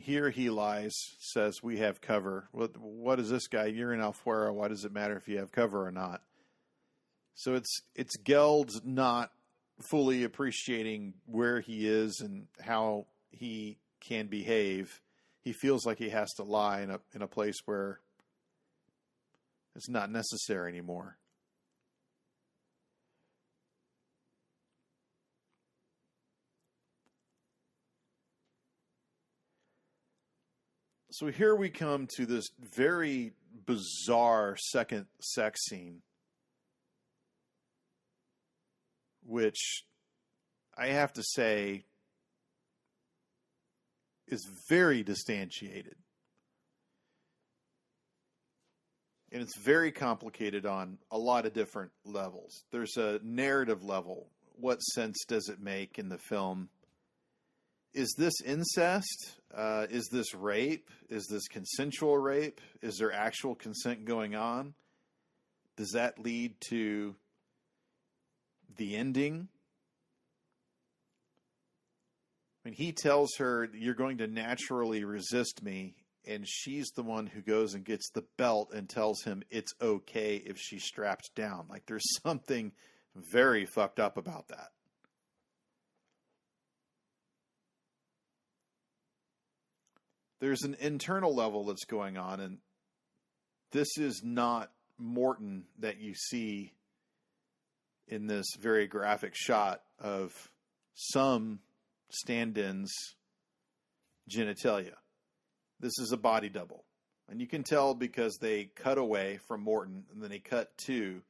Here he lies, says we have cover. What is this guy? You're in Alfuera. Why does it matter if you have cover or not? So it's Geld not fully appreciating where he is and how he can behave. He feels like he has to lie in a place where it's not necessary anymore. So here we come to this very bizarre second sex scene, which I have to say is very distantiated. And it's very complicated on a lot of different levels. There's a narrative level. What sense does it make in the film? Is this incest? Is this rape? Is this consensual rape? Is there actual consent going on? Does that lead to the ending? I mean, he tells her, you're going to naturally resist me, and she's the one who goes and gets the belt and tells him it's okay if she's strapped down. Like, there's something very fucked up about that. There's an internal level that's going on, and this is not Morton that you see in this very graphic shot of some stand-ins' genitalia. This is a body double. And you can tell because they cut away from Morton, and then they cut to,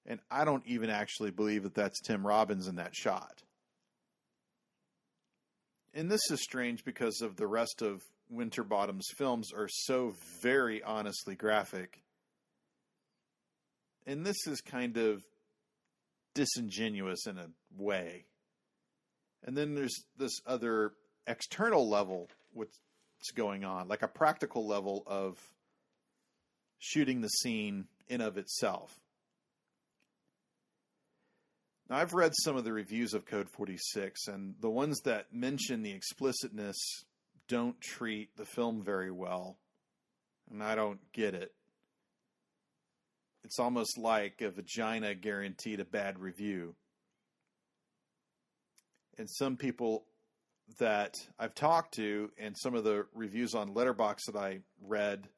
and I don't even actually believe that that's Tim Robbins in that shot. And this is strange because of the rest of Winterbottom's films are so very honestly graphic. And this is kind of disingenuous in a way. And then there's this other external level what's going on, like a practical level of shooting the scene in of itself. Now, I've read some of the reviews of Code 46, and the ones that mention the explicitness don't treat the film very well, and I don't get it. It's almost like a vagina guaranteed a bad review. And some people that I've talked to and some of the reviews on Letterboxd that I read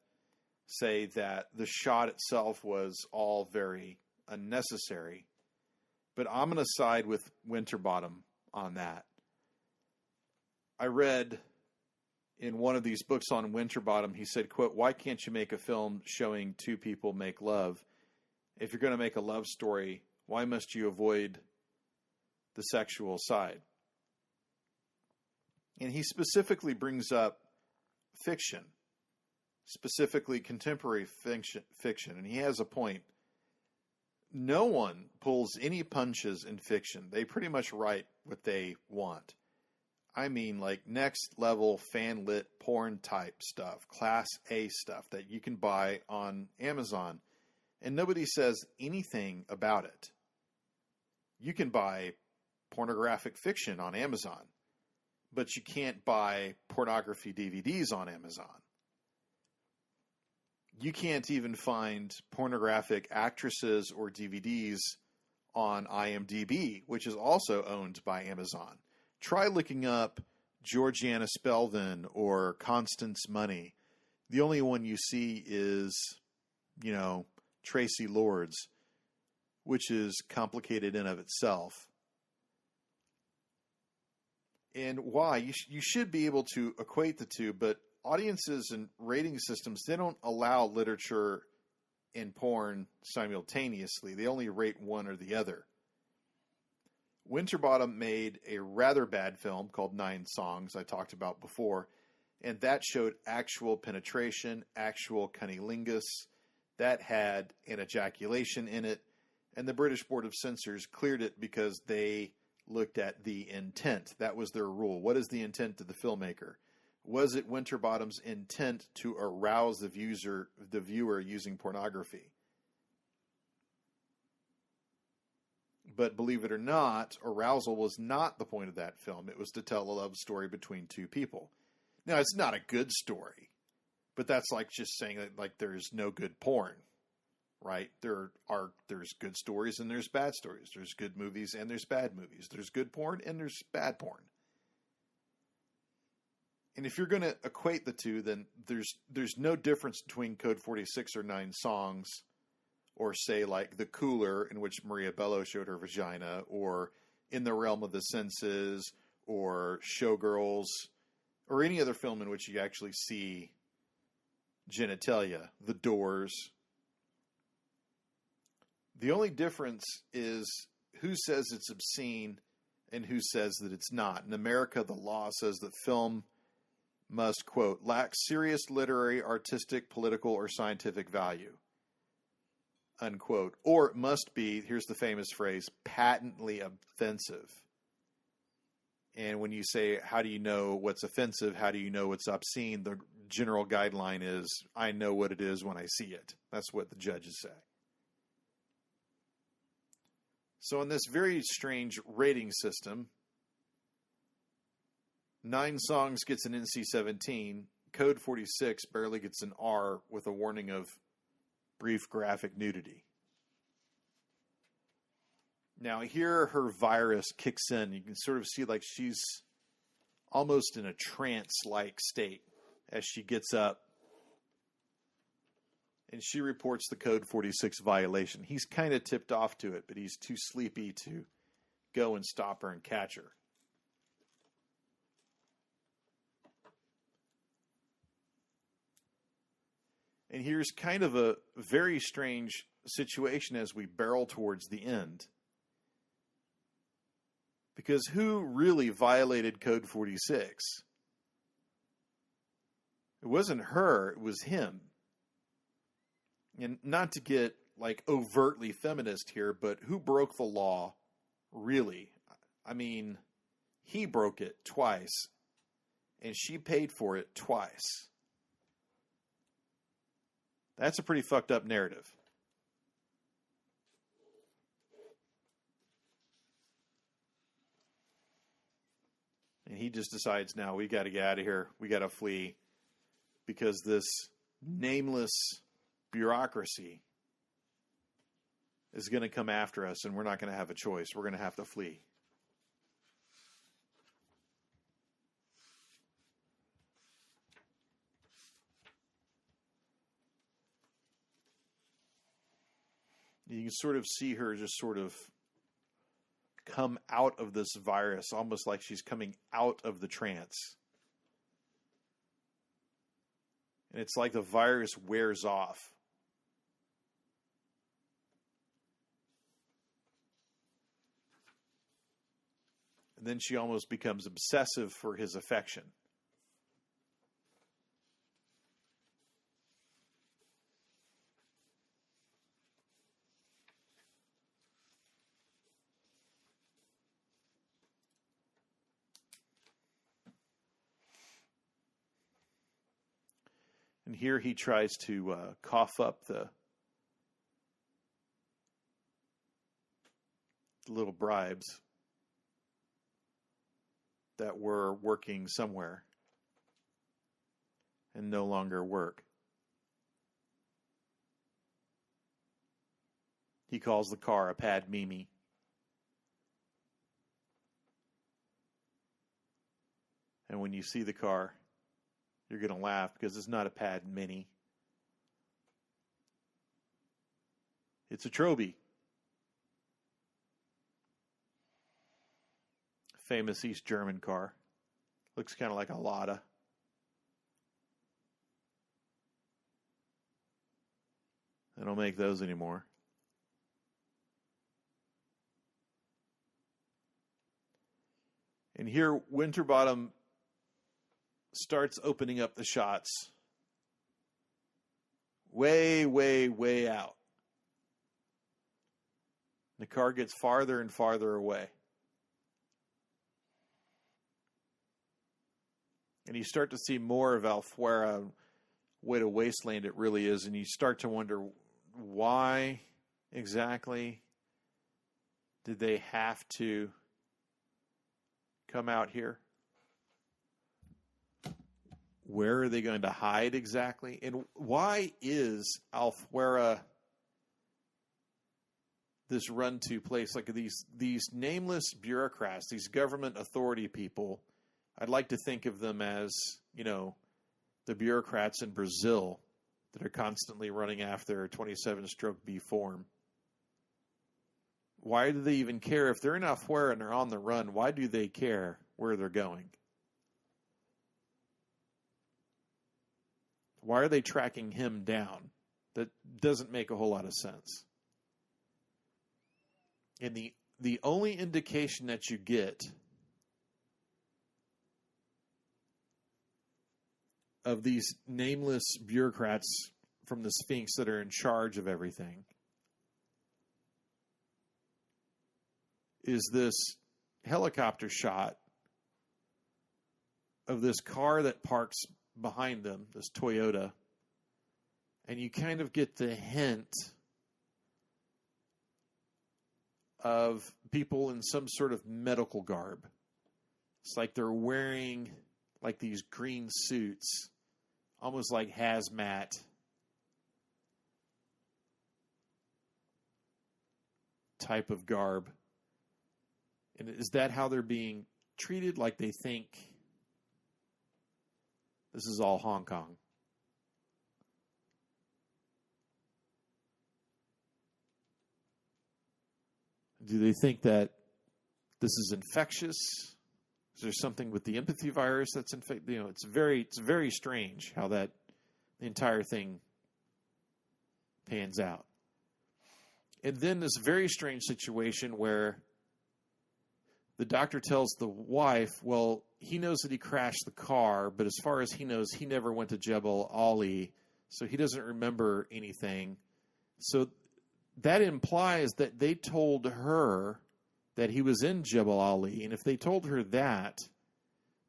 say that the shot itself was all very unnecessary. But I'm going to side with Winterbottom on that. I read in one of these books on Winterbottom, he said, quote, "Why can't you make a film showing two people make love? If you're going to make a love story, why must you avoid the sexual side?" And he specifically brings up fiction, specifically contemporary fiction. And he has a point. No one pulls any punches in fiction. They pretty much write what they want. I mean, like next level fan lit porn type stuff, class A stuff that you can buy on Amazon. And nobody says anything about it. You can buy pornographic fiction on Amazon, but you can't buy pornography DVDs on Amazon. You can't even find pornographic actresses or DVDs on IMDb, which is also owned by Amazon. Try looking up Georgiana Spelvin or Constance Money. The only one you see is, Tracy Lords, which is complicated in of itself. And why? You should be able to equate the two, but audiences and rating systems, they don't allow literature and porn simultaneously. They only rate one or the other. Winterbottom made a rather bad film called 9 Songs I talked about before, and that showed actual penetration, actual cunnilingus. That had an ejaculation in it, and the British Board of Censors cleared it because they looked at the intent. That was their rule. What is the intent of the filmmaker? Was it Winterbottom's intent to arouse the viewer using pornography? But believe it or not, arousal was not the point of that film. It was to tell a love story between two people. Now, it's not a good story, but that's like just saying that like there's no good porn, right? There's good stories and there's bad stories. There's good movies and there's bad movies. There's good porn and there's bad porn. And if you're going to equate the two, then there's no difference between Code 46 or 9 songs, or say like The Cooler, in which Maria Bello showed her vagina, or In the Realm of the Senses, or Showgirls, or any other film in which you actually see genitalia, The Doors. The only difference is who says it's obscene and who says that it's not. In America, the law says that film must, quote, lack serious literary, artistic, political, or scientific value, unquote. Or it must be, here's the famous phrase, patently offensive. And when you say, how do you know what's offensive? How do you know what's obscene? The general guideline is, I know what it is when I see it. That's what the judges say. So in this very strange rating system, 9 songs gets an NC-17. Code 46 barely gets an R with a warning of brief graphic nudity. Now here her virus kicks in. You can sort of see like she's almost in a trance-like state as she gets up. And she reports the Code 46 violation. He's kind of tipped off to it, but he's too sleepy to go and stop her and catch her. And here's kind of a very strange situation as we barrel towards the end. Because who really violated Code 46? It wasn't her, it was him. And not to get like overtly feminist here, but who broke the law really? I mean, he broke it twice, and she paid for it twice. That's a pretty fucked up narrative. And he just decides now we got to get out of here. We got to flee because this nameless bureaucracy is going to come after us and we're not going to have a choice. We're going to have to flee. You can sort of see her just sort of come out of this virus, almost like she's coming out of the trance. And it's like the virus wears off. And then she almost becomes obsessive for his affection. And here he tries to cough up the little bribes that were working somewhere and no longer work. He calls the car a pad Mimi. And when you see the car, you're going to laugh because it's not a pad Mini. It's a Troby. Famous East German car. Looks kind of like a Lada. They don't make those anymore. And here Winterbottom starts opening up the shots way, way, way out. The car gets farther and farther away. And you start to see more of Alfuera, what a wasteland it really is, and you start to wonder why exactly did they have to come out here? where are they going to hide exactly? And why is Alfuera this run-to place? Like these nameless bureaucrats, these government authority people, I'd like to think of them as, the bureaucrats in Brazil that are constantly running after 27-stroke B form. Why do they even care? If they're in Alfuera and they're on the run, why do they care where they're going? Why are they tracking him down? That doesn't make a whole lot of sense. And the only indication that you get of these nameless bureaucrats from the Sphinx that are in charge of everything is this helicopter shot of this car that parks behind them, this Toyota, and you kind of get the hint of people in some sort of medical garb. It's like they're wearing like these green suits, almost like hazmat. Type of garb. And is that how they're being treated? Like they think this is all Hong Kong? Do they think that this is infectious? Is there something with the empathy virus that's infected? It's very strange how that the entire thing pans out. And then this very strange situation where the doctor tells the wife, well, he knows that he crashed the car, but as far as he knows, he never went to Jebel Ali, so he doesn't remember anything. So that implies that they told her that he was in Jebel Ali, and if they told her that,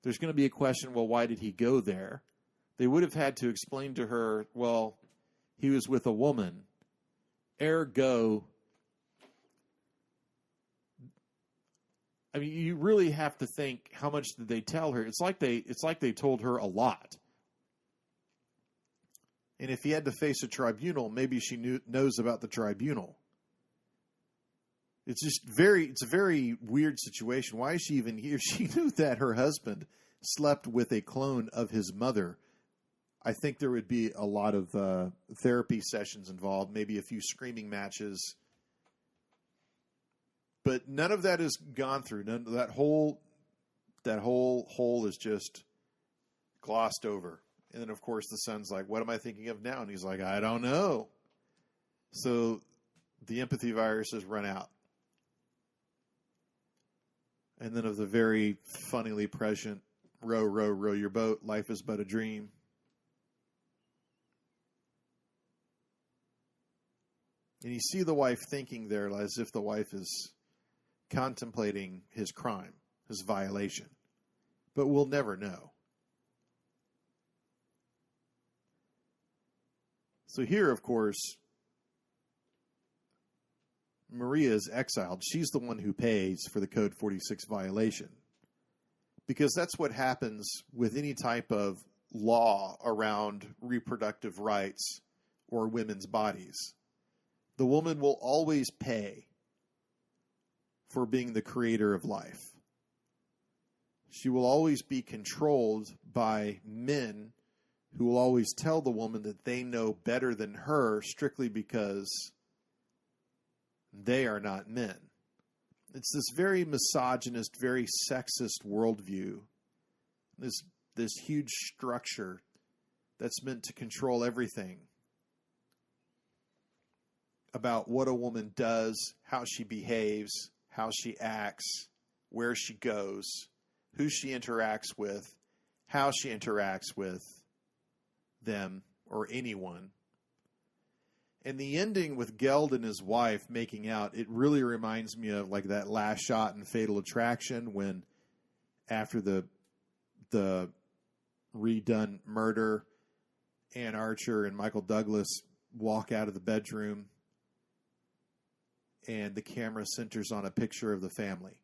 there's going to be a question, well, why did he go there? They would have had to explain to her, well, he was with a woman. Ergo, I mean, you really have to think, how much did they tell her? It's like they told her a lot. And if he had to face a tribunal, maybe she knows about the tribunal. It's a very weird situation. Why is she even here? She knew that her husband slept with a clone of his mother. I think there would be a lot of therapy sessions involved, maybe a few screaming matches. But none of that is gone through. That whole hole is just glossed over. And then, of course, the son's like, what am I thinking of now? And he's like, I don't know. So the empathy virus has run out. And then of the very funnily prescient, row, row, row your boat, life is but a dream. And you see the wife thinking there as if the wife is contemplating his crime, his violation. But we'll never know. So here, of course, Maria is exiled. She's the one who pays for the Code 46 violation. Because that's what happens with any type of law around reproductive rights or women's bodies. The woman will always pay for being the creator of life. She will always be controlled by men who will always tell the woman that they know better than her strictly because they are not men. It's this very misogynist, very sexist worldview. This huge structure that's meant to control everything about what a woman does, how she behaves, how she acts, where she goes, who she interacts with, how she interacts with them or anyone. And the ending with Geld and his wife making out, it really reminds me of like that last shot in Fatal Attraction when after the redone murder, Ann Archer and Michael Douglas walk out of the bedroom and the camera centers on a picture of the family.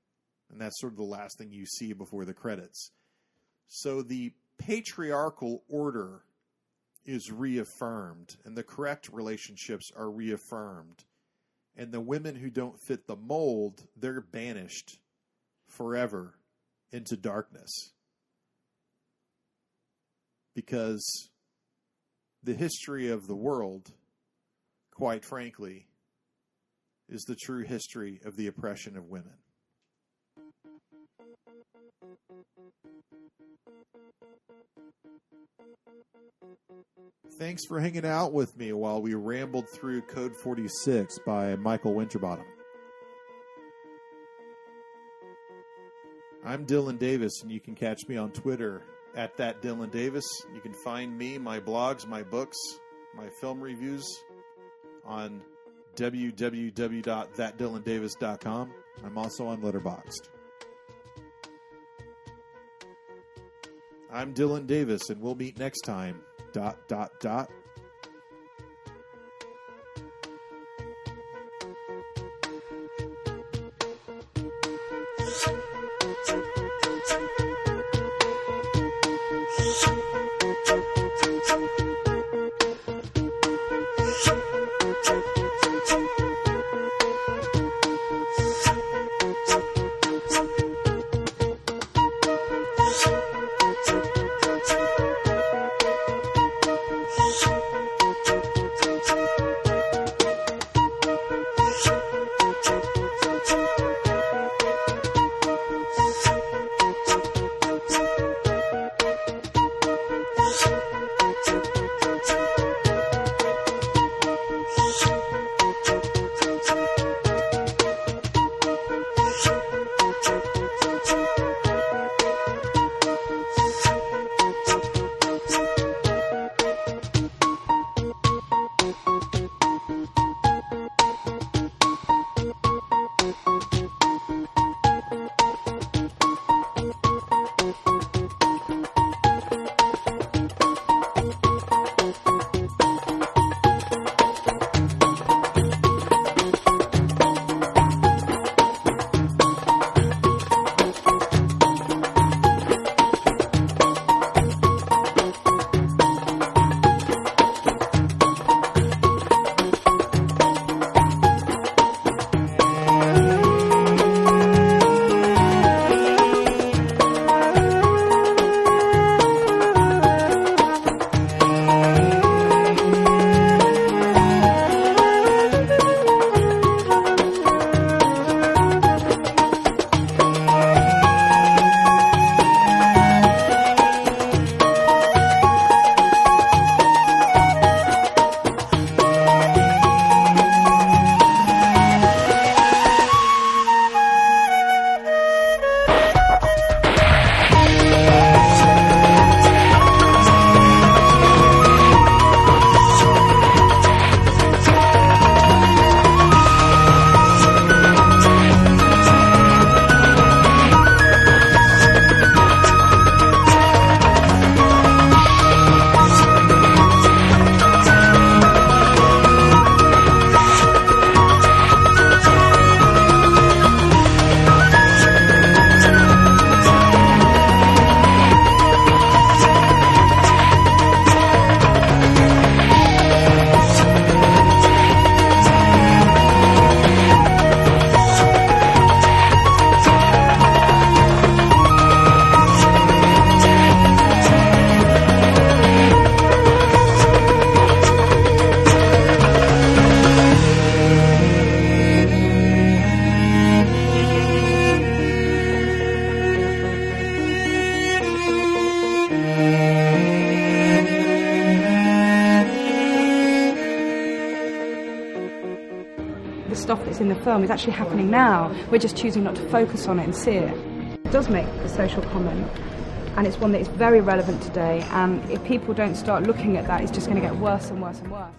And that's sort of the last thing you see before the credits. So the patriarchal order is reaffirmed and the correct relationships are reaffirmed, and the women who don't fit the mold, they're banished forever into darkness. Because the history of the world, quite frankly, is the true history of the oppression of women. Thanks for hanging out with me while we rambled through Code 46 by Michael Winterbottom. I'm Dylan Davis, and you can catch me on Twitter at @ThatDylanDavis. You can find me, my blogs, my books, my film reviews on www.thatdylandavis.com. I'm also on Letterboxd. I'm Dylan Davis, and we'll meet next time. ... stuff that's in the film is actually happening now. We're just choosing not to focus on it and see it. It does make a social comment, and it's one that is very relevant today, and if people don't start looking at that, it's just going to get worse and worse and worse.